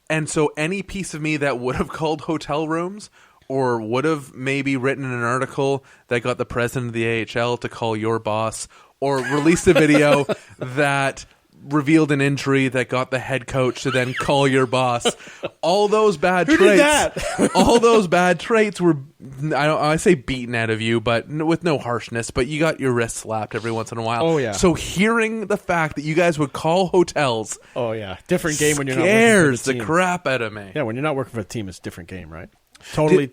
And so any piece of me that would have called hotel rooms or would have maybe written an article that got the president of the AHL to call your boss or released a video that revealed an injury that got the head coach to then call your boss. All those bad traits. Who did that? All those bad traits were, I say beaten out of you, but with no harshness. But you got your wrist slapped every once in a while. Oh yeah. So hearing the fact that you guys would call hotels, oh yeah, different game when you're not working for scares the the team. crap out of me. Yeah, when you're not working for a team, it's a different game, right? Totally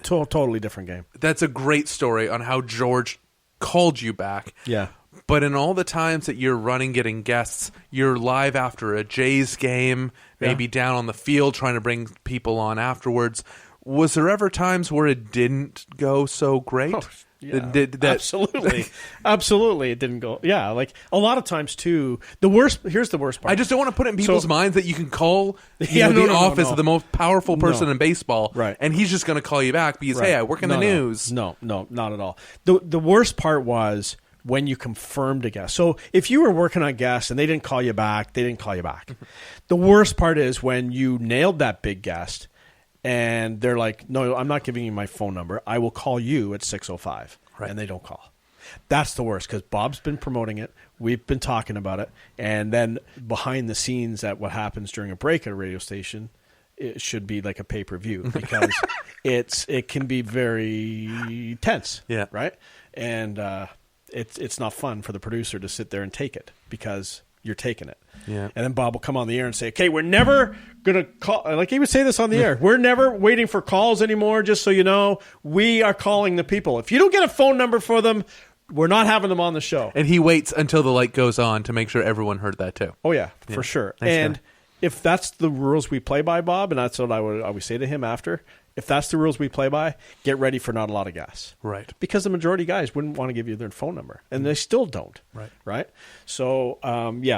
different game. That's a great story on how George called you back. Yeah. But in all the times that you're running, getting guests, you're live after a Jays game, maybe down on the field trying to bring people on afterwards. Was there ever times where it didn't go so great? Oh, yeah, absolutely. Absolutely, it didn't go. Yeah, a lot of times, too. Here's the worst part. I just don't want to put it in people's minds that you can call the office of the most powerful person in baseball, right? And he's just going to call you back because, hey, I work in the news. No, not at all. The worst part was when you confirmed a guest. So if you were working on guests and they didn't call you back, they didn't call you back. The worst part is when you nailed that big guest and they're like, no, I'm not giving you my phone number. I will call you at 6:05. Right. And they don't call. That's the worst because Bob's been promoting it. We've been talking about it. And then behind the scenes at what happens during a break at a radio station, it should be like a pay-per-view because it can be very tense, right? And it's not fun for the producer to sit there and take it because you're taking it. Yeah. And then Bob will come on the air and say, okay, we're never going to call. Like he would say this on the air. We're never waiting for calls anymore, just so you know. We are calling the people. If you don't get a phone number for them, we're not having them on the show. And he waits until the light goes on to make sure everyone heard that too. Oh, yeah. For sure. Thanks, and if that's the rules we play by, Bob, and that's what I would always say to him after, if that's the rules we play by, get ready for not a lot of gas. Right. Because the majority of guys wouldn't want to give you their phone number, and they still don't. Right. So,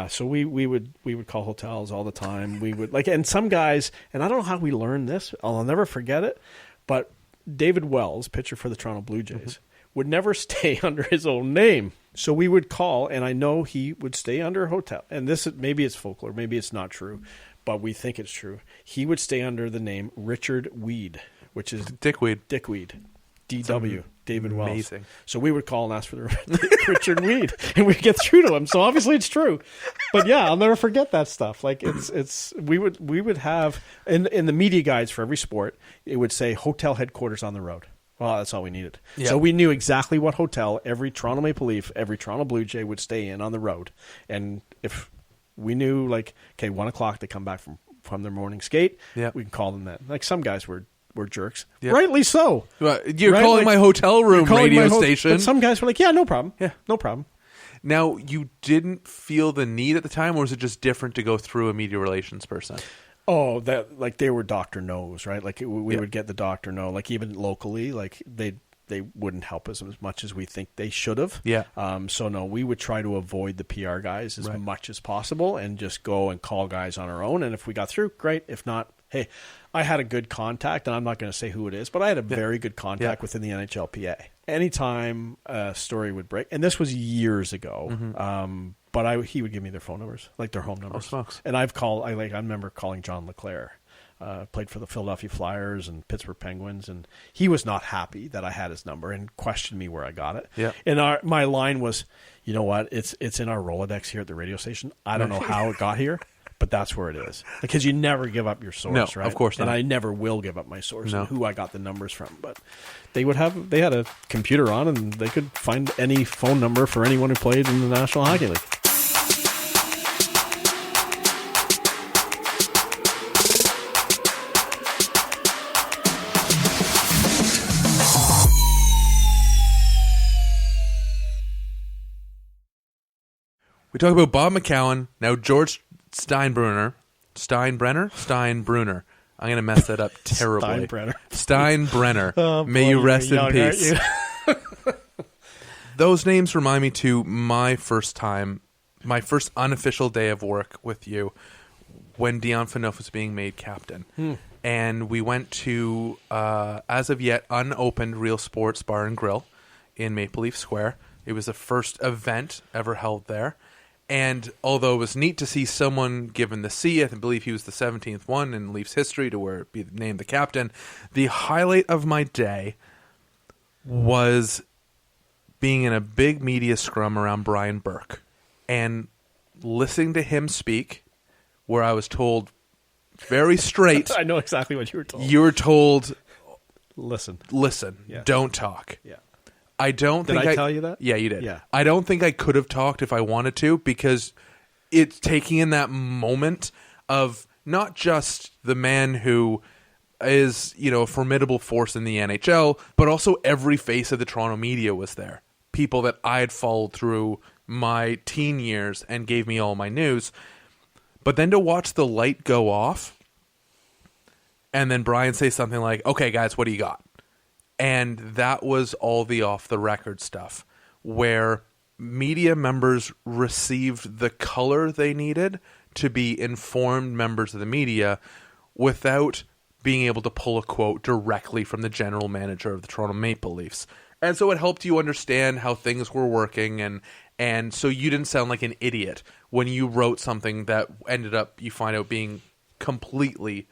so we would call hotels all the time. We would and some guys, and I don't know how we learned this. I'll never forget it, but David Wells, pitcher for the Toronto Blue Jays, would never stay under his own name. So we would call, and I know he would stay under a hotel. And this maybe it's folklore, maybe it's not true, but we think it's true. He would stay under the name Richard Weed, which is Dickweed. DW, David Wells. Amazing. So we would call and ask for the Richard Weed, and we'd get through to him. So obviously it's true. But yeah, I'll never forget that stuff. Like we would have in the media guides for every sport, it would say hotel headquarters on the road. Well, that's all we needed. Yep. So we knew exactly what hotel every Toronto Maple Leaf, every Toronto Blue Jay would stay in on the road. And if we knew, 1 o'clock they come back from their morning skate, we can call them then. Like some guys were jerks. Yep. Rightly so. Well, you're calling my hotel room radio station. But some guys were like, yeah, no problem. Yeah, no problem. Now, you didn't feel the need at the time, or was it just different to go through a media relations person? Oh, they were Dr. No's, right? Like we would get the Dr. No, like even locally, like they wouldn't help us as much as we think they should have. Yeah. So no, we would try to avoid the PR guys as much as possible and just go and call guys on our own. And if we got through, great. If not, hey, I had a good contact, and I'm not going to say who it is, but I had a very good contact within the NHLPA. Anytime a story would break, and this was years ago, but he would give me their phone numbers, like their home numbers. Oh, smokes. And I remember calling John LeClaire, played for the Philadelphia Flyers and Pittsburgh Penguins, and he was not happy that I had his number and questioned me where I got it. Yeah. And my line was, you know what, it's in our Rolodex here at the radio station. I don't know how it got here, but that's where it is. Because you never give up your source, right? Of course not. And I never will give up my source and who I got the numbers from. But they had a computer on, and they could find any phone number for anyone who played in the National Hockey League. We talk about Bob McCowan, now George Steinbrenner. I'm going to mess that up terribly. Steinbrenner. Oh, may you rest in peace. Those names remind me to my first unofficial day of work with you when Dion Phaneuf was being made captain. And we went to, as of yet, unopened Real Sports Bar and Grill in Maple Leaf Square. It was the first event ever held there. And although it was neat to see someone given the C, I believe he was the 17th one in Leafs history to be named the captain, the highlight of my day was being in a big media scrum around Brian Burke and listening to him speak, where I was told very straight. I know exactly what you were told. You were told, listen, yeah. Don't talk. Yeah. Did I tell you that? Yeah, you did. Yeah. I don't think I could have talked if I wanted to, because it's taking in that moment of not just the man who is, a formidable force in the NHL, but also every face of the Toronto media was there. People that I had followed through my teen years and gave me all my news. But then to watch the light go off and then Brian say something like, okay, guys, what do you got? And that was all the off-the-record stuff, where media members received the color they needed to be informed members of the media without being able to pull a quote directly from the general manager of the Toronto Maple Leafs. And so it helped you understand how things were working, and so you didn't sound like an idiot when you wrote something that ended up, you find out, being completely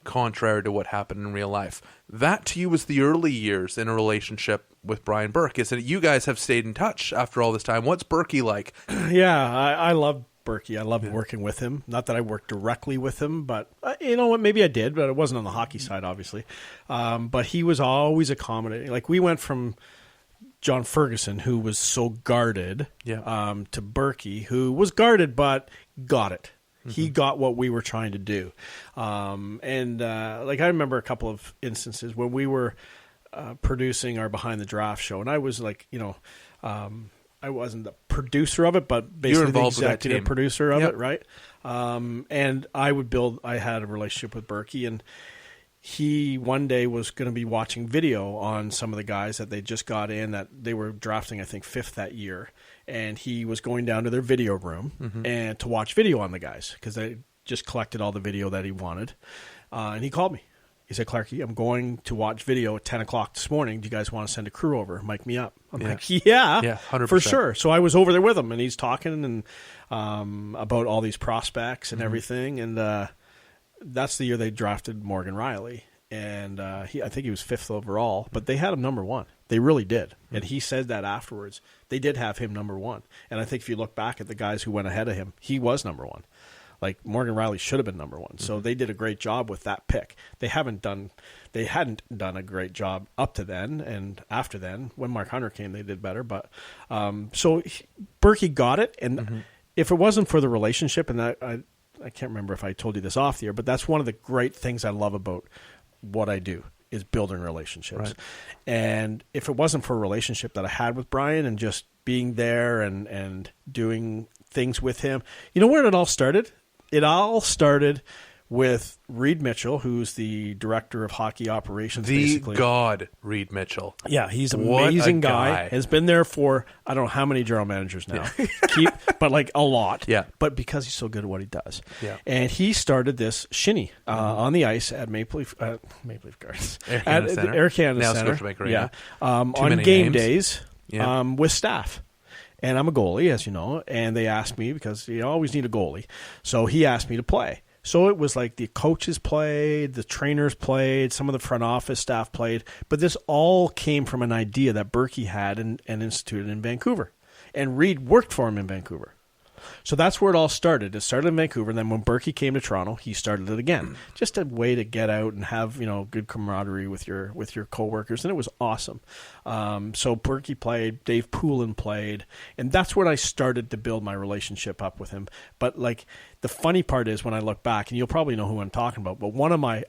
contrary to what happened in real life. That to you was the early years in a relationship with Brian Burke, isn't it? You guys have stayed in touch after all this time. What's Burkey like? Yeah, I love Burkey. I love working with him. Not that I worked directly with him, but you know what? Maybe I did, but it wasn't on the hockey side, obviously. But he was always accommodating. Like, we went from John Ferguson, who was so guarded, to Burkey, who was guarded but got it. He got what we were trying to do. Like, I remember a couple of instances when we were producing our Behind the Draft show, and I was like, you know, I wasn't the producer of it, but basically the executive producer of it, right? And I had a relationship with Burkey, and he one day was going to be watching video on some of the guys that they just got in, that they were drafting, I think, 5th that year. And he was going down to their video room and to watch video on the guys, because they just collected all the video that he wanted. And he called me. He said, Clarkey, I'm going to watch video at 10 o'clock this morning. Do you guys want to send a crew over? Mic me up. I'm like, yeah, 100%. For sure. So I was over there with him, and he's talking and about all these prospects and everything. And that's the year they drafted Morgan Riley. And I think he was 5th overall, but they had him number 1. They really did. And he said that afterwards. They did have him number 1. And I think if you look back at the guys who went ahead of him, he was number 1. Like, Morgan Riley should have been number 1. So they did a great job with that pick. They hadn't done a great job up to then, and after then, when Mark Hunter came, they did better. But Burkey got it, and if it wasn't for the relationship, and I can't remember if I told you this off the air, but that's one of the great things I love about what I do, is building relationships. Right. And if it wasn't for a relationship that I had with Brian and just being there and doing things with him, you know where it all started? It all started with Reed Mitchell, who's the director of hockey operations. Basically, God, Reed Mitchell. Yeah, he's an amazing guy. Has been there for, I don't know how many general managers now, but like a lot. Yeah. But because he's so good at what he does. Yeah. And he started this shinny on the ice at Maple Leaf Gardens. Air Canada Center. Air Canada now Center. Scotiabank Arena. On game days with staff. And I'm a goalie, as you know, and they asked me, because you always need a goalie. So he asked me to play. So it was like the coaches played, the trainers played, some of the front office staff played. But this all came from an idea that Burkey had and instituted in Vancouver. And Reed worked for him in Vancouver. So that's where it all started. It started in Vancouver, and then when Burkey came to Toronto, he started it again. Just a way to get out and have, you know, good camaraderie with your coworkers, and it was awesome. So Burkey played, Dave Poulin played, and that's when I started to build my relationship up with him. But like, the funny part is when I look back, and you'll probably know who I'm talking about, but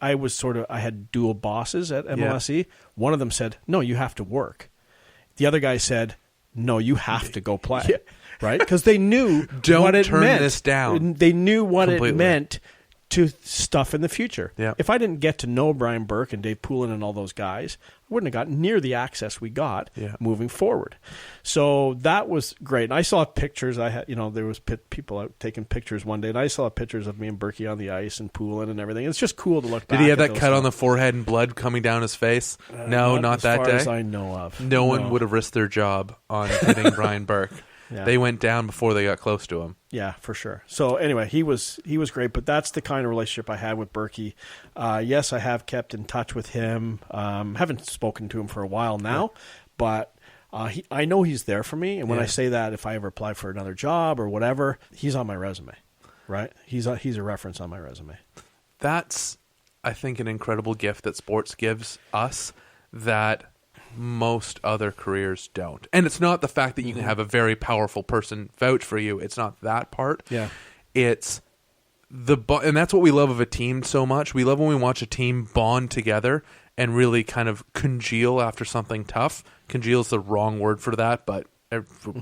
I had dual bosses at MLSE. Yeah. One of them said, "No, you have to work." The other guy said, "No, you have to go play." Yeah. Right? Because they knew what it meant. Don't turn this down. They knew what it meant to stuff in the future. Yeah. If I didn't get to know Brian Burke and Dave Poulin and all those guys, I wouldn't have gotten near the access we got moving forward. So that was great. And I saw pictures. I had, there was people out taking pictures one day, and I saw pictures of me and Burkey on the ice and Poulin and everything. It's just cool to look back. Did he have that cut on the forehead and blood coming down his face? No, not that day. As I know of. No one would have risked their job on hitting Brian Burke. Yeah. They went down before they got close to him. Yeah, for sure. So anyway, he was great, but that's the kind of relationship I had with Burkey. Yes, I have kept in touch with him. Haven't spoken to him for a while now, but I know he's there for me. And when I say that, if I ever apply for another job or whatever, he's on my resume, right? He's a reference on my resume. That's, I think, an incredible gift that sports gives us that most other careers don't. And it's not the fact that you can have a very powerful person vouch for you. It's not that part. Yeah. It's and that's what we love of a team so much. We love when we watch a team bond together and really kind of congeal after something tough. Congeal is the wrong word for that, but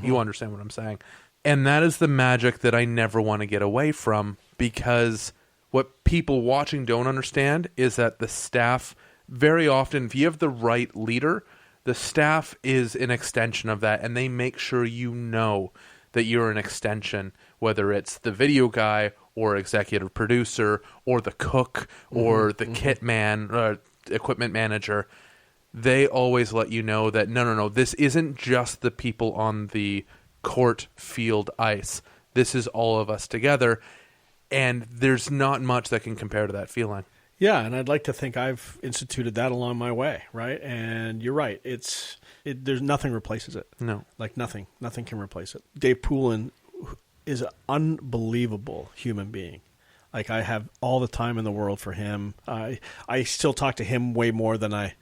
you understand what I'm saying. And that is the magic that I never want to get away from, because what people watching don't understand is that the staff, very often, if you have the right leader, the staff is an extension of that, and they make sure you know that you're an extension, whether it's the video guy or executive producer or the cook or the kit man or equipment manager. They always let you know that, no, this isn't just the people on the court, field, ice. This is all of us together, and there's not much that can compare to that feeling. Yeah, and I'd like to think I've instituted that along my way, right? And you're right. There's nothing replaces it. No. Like nothing can replace it. Dave Poulin is an unbelievable human being. Like I have all the time in the world for him. I still talk to him way more than I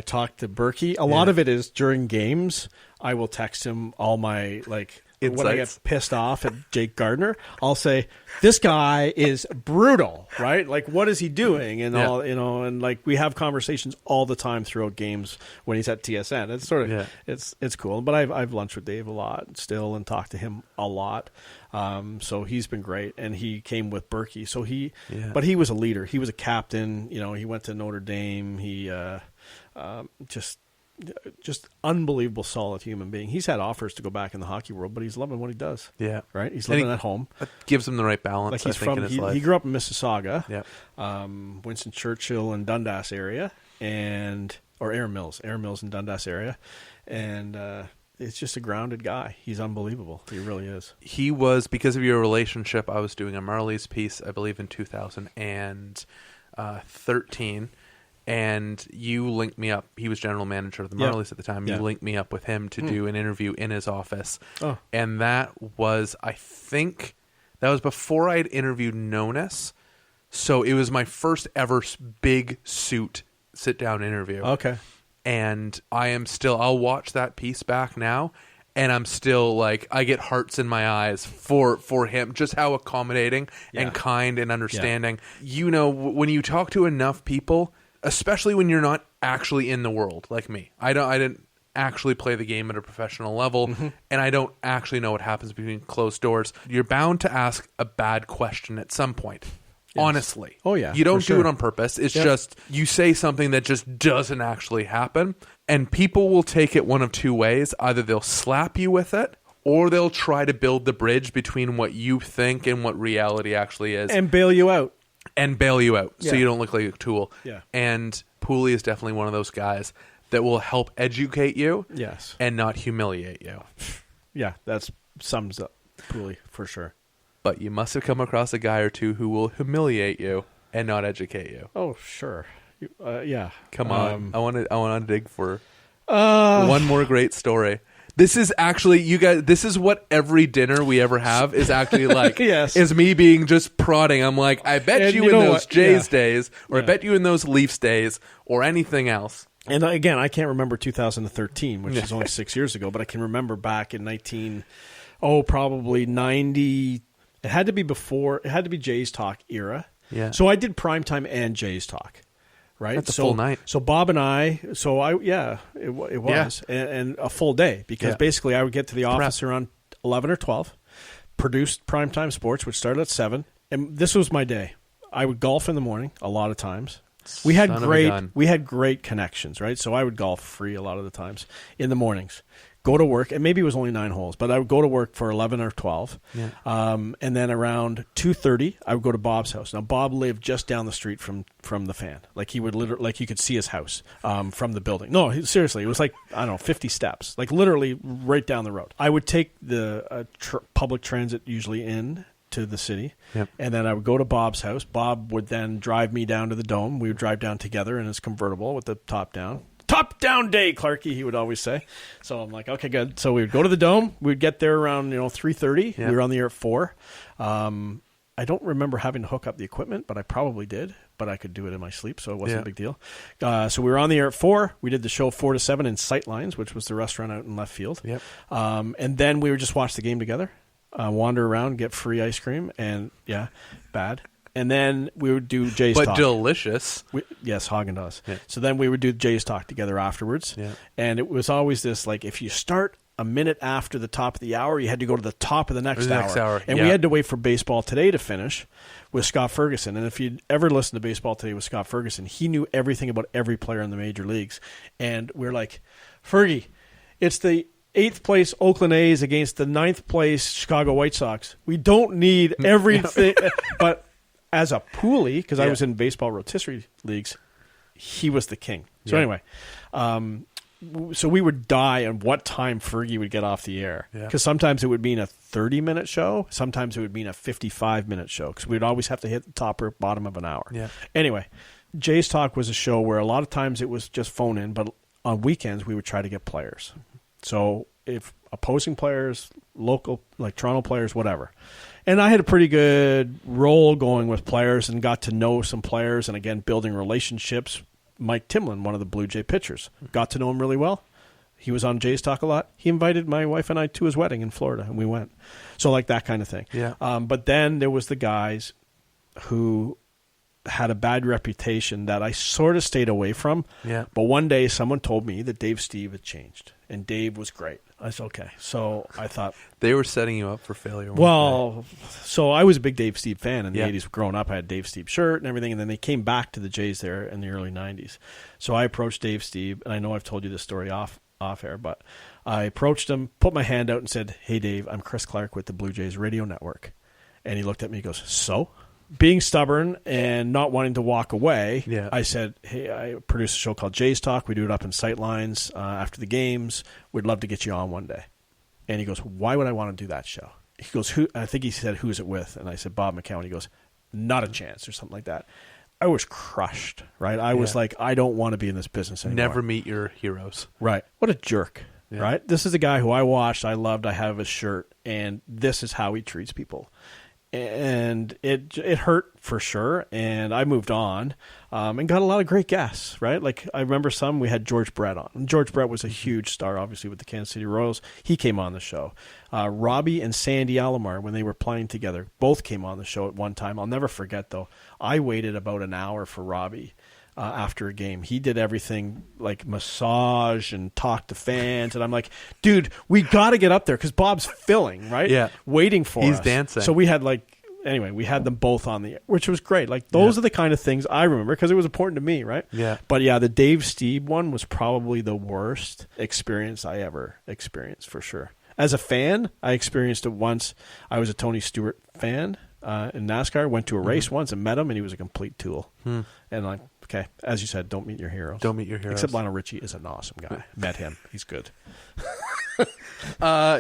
talk to Berkey. A lot of it is during games. I will text him all my insights. When I get pissed off at Jake Gardner, I'll say, "This guy is brutal, right? Like, what is he doing?" And all, and like we have conversations all the time throughout games when he's at TSN. It's sort of it's cool. But I've lunched with Dave a lot still and talked to him a lot. So he's been great, and he came with Berkey. So but he was a leader. He was a captain. He went to Notre Dame. He just unbelievable solid human being. He's had offers to go back in the hockey world, but he's loving what he does. Yeah. Right? He's living at home. That gives him the right balance, like he's in his life. He grew up in Mississauga, Winston Churchill and Dundas area, or Air Mills in Dundas area. And it's just a grounded guy. He's unbelievable. He really is. He was, because of your relationship, I was doing a Marlies piece, I believe in 2013. And you linked me up. He was general manager of the Marlies at the time. You linked me up with him to do an interview in his office. Oh. And that was, I think, before I had interviewed Nonis. So it was my first ever big suit sit-down interview. Okay. And I'll watch that piece back now, and I'm still I get hearts in my eyes for him, just how accommodating and kind and understanding. Yeah. When you talk to enough people, especially when you're not actually in the world like me. I didn't actually play the game at a professional level, and I don't actually know what happens between closed doors. You're bound to ask a bad question at some point. Yes. Honestly. Oh, yeah. You don't do it on purpose. It's just you say something that just doesn't actually happen, and people will take it one of two ways. Either they'll slap you with it, or they'll try to build the bridge between what you think and what reality actually is. And bail you out. So you don't look like a tool. Yeah. And Pooley is definitely one of those guys that will help educate you and not humiliate you. Yeah, that sums up Pooley for sure. But you must have come across a guy or two who will humiliate you and not educate you. Oh, sure. Yeah. Come on. I want to dig for one more great story. This is actually, you guys, this is what every dinner we ever have is actually like. Yes. Is me being just prodding. I'm like, I bet you in those Jays days, or I bet you in those Leafs days, or anything else. And again, I can't remember 2013, which is only 6 years ago, but I can remember back in probably 90. It had to be Jays Talk era. Yeah. So I did primetime and Jays Talk. Right, that's a full night. So Bob and it was, and a full day because basically I would get to the office around 11 or 12, produced Primetime Sports, which started at 7, and this was my day. I would golf in the morning a lot of times. We had great connections, right? So I would golf free a lot of the times in the mornings. Go to work, and maybe it was only 9 holes, but I would go to work for 11 or 12. Yeah. And then around 2:30, I would go to Bob's house. Now, Bob lived just down the street from the fan. Like, he would literally, you could see his house from the building. No, seriously, it was 50 steps, literally right down the road. I would take the public transit usually in to the city, and then I would go to Bob's house. Bob would then drive me down to the Dome. We would drive down together in his convertible with the top down. Top down day, Clarkey, he would always say. So I'm like, okay, good. So we would go to the Dome. We'd get there around 3:30. We were on the air at 4. I don't remember having to hook up the equipment, but I probably did. But I could do it in my sleep, so it wasn't a big deal. So we were on the air at 4. We did the show 4 to 7 in Sightlines, which was the restaurant out in left field. Yep. And then we would just watch the game together, wander around, get free ice cream, and bad. And then we would do Jay's Talk. But delicious. Yes, Haagen-Dazs. Yeah. So then we would do Jay's Talk together afterwards. Yeah. And it was always this, if you start a minute after the top of the hour, you had to go to the top of the next hour. And we had to wait for Baseball Today to finish with Scott Ferguson. And if you'd ever listened to Baseball Today with Scott Ferguson, he knew everything about every player in the major leagues. And we're like, Fergie, it's the 8th place Oakland A's against the 9th place Chicago White Sox. We don't need everything. But as a Pooley, because I was in baseball rotisserie leagues, he was the king. So anyway, so we would die on what time Fergie would get off the air. Yeah. Because sometimes it would mean a 30-minute show. Sometimes it would mean a 55-minute show because we'd always have to hit the top or bottom of an hour. Yeah. Anyway, Jay's Talk was a show where a lot of times it was just phone in, but on weekends we would try to get players. So if opposing players, local, like Toronto players, whatever. And I had a pretty good role going with players and got to know some players and, again, building relationships. Mike Timlin, one of the Blue Jay pitchers, got to know him really well. He was on Jay's Talk a lot. He invited my wife and I to his wedding in Florida, and we went. So like that kind of thing. Yeah. But then there was the guys who had a bad reputation that I sort of stayed away from. Yeah. But one day someone told me that Dave Stieb had changed, and Dave was great. I said, okay. So I thought... They were setting you up for failure. Well, so I was a big Dave Stieb fan in the Yeah. 80s. Growing up, I had Dave Stieb shirt and everything, and then they came back to the Jays there in the early 90s. So I approached Dave Stieb, and I know I've told you this story off air, but I approached him, put my hand out and said, hey, Dave, I'm Chris Clarke with the Blue Jays Radio Network. And he looked at me and goes, so? Being stubborn and not wanting to walk away, Yeah. I said, hey, I produce a show called Jay's Talk. We do it up in Sightlines after the games. We'd love to get you on one day. And he goes, why would I want to do that show? He goes, who? I think he said, who's it with? And I said, Bob McCowan. He goes, not a chance or something like that. I was crushed, right? I was like, I don't want to be in this business anymore. Never meet your heroes. Right. What a jerk, Yeah. right? This is a guy who I watched, I loved, I have his shirt, and this is how he treats people. And it hurt for sure, and I moved on and got a lot of great guests, right? Like I remember we had George Brett on. And George Brett was a huge star, obviously, with the Kansas City Royals. He came on the show. Robbie and Sandy Alomar, when they were playing together, both came on the show at one time. I'll never forget, though. I waited about an hour for Robbie after a game. He did everything like massage and talk to fans. And I'm like, dude, we got to get up there because Bob's filling, right? Yeah. Waiting for He's us. dancing. So we had we had them both on the air, which was great. Like those are the kind of things I remember because it was important to me, right? Yeah. But yeah, the Dave Stieb one was probably the worst experience I ever experienced for sure. As a fan, I experienced it once. I was a Tony Stewart fan in NASCAR. Went to a race once and met him, and he was a complete tool. And like, okay, as you said, don't meet your heroes. Don't meet your heroes. Except Lionel Richie is an awesome guy. Met him. He's good.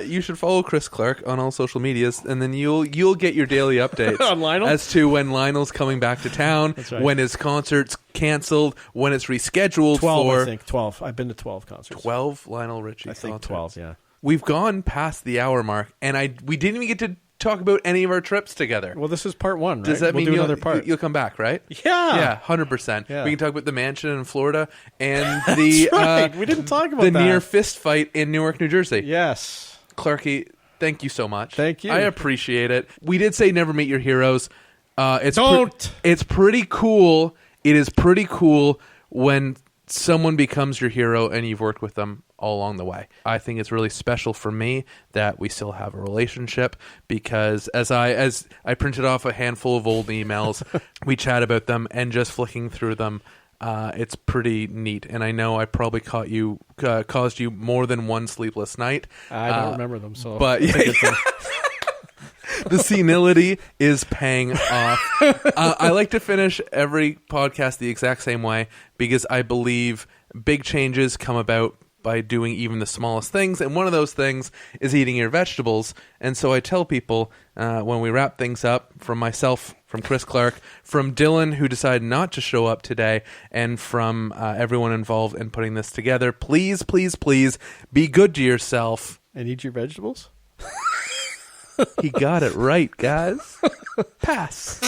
You should follow Chris Clarke on all social medias, and then you'll get your daily updates On Lionel? as to when Lionel's coming back to town, That's right. when his concert's canceled, when it's rescheduled 12, for I think. 12. I've been to 12 concerts. 12 Lionel Richie I think concerts. 12, yeah. We've gone past the hour mark, and we didn't even get to talk about any of our trips together. Well, this is part one, right? Does that mean do you'll, another part? you'll come back, right? Yeah. Yeah, 100%. Yeah. We can talk about the mansion in Florida and the right. We didn't talk about the that. near fist fight in Newark, New Jersey. Yes. Clarkey, thank you so much. Thank you. I appreciate it. We did say never meet your heroes. It's Don't. It's pretty cool. It is pretty cool when someone becomes your hero and you've worked with them all along the way. I think it's really special for me that we still have a relationship because as I printed off a handful of old emails, we chat about them and just flicking through them. It's pretty neat, and I know I probably caused you more than one sleepless night. I don't remember them, so but the senility is paying off. I like to finish every podcast the exact same way because I believe big changes come about by doing even the smallest things, and one of those things is eating your vegetables. And so I tell people when we wrap things up, from myself, from Chris Clarke, from Dylan, who decided not to show up today, and from everyone involved in putting this together, please, please, please be good to yourself. And eat your vegetables? He got it right, guys. Pass.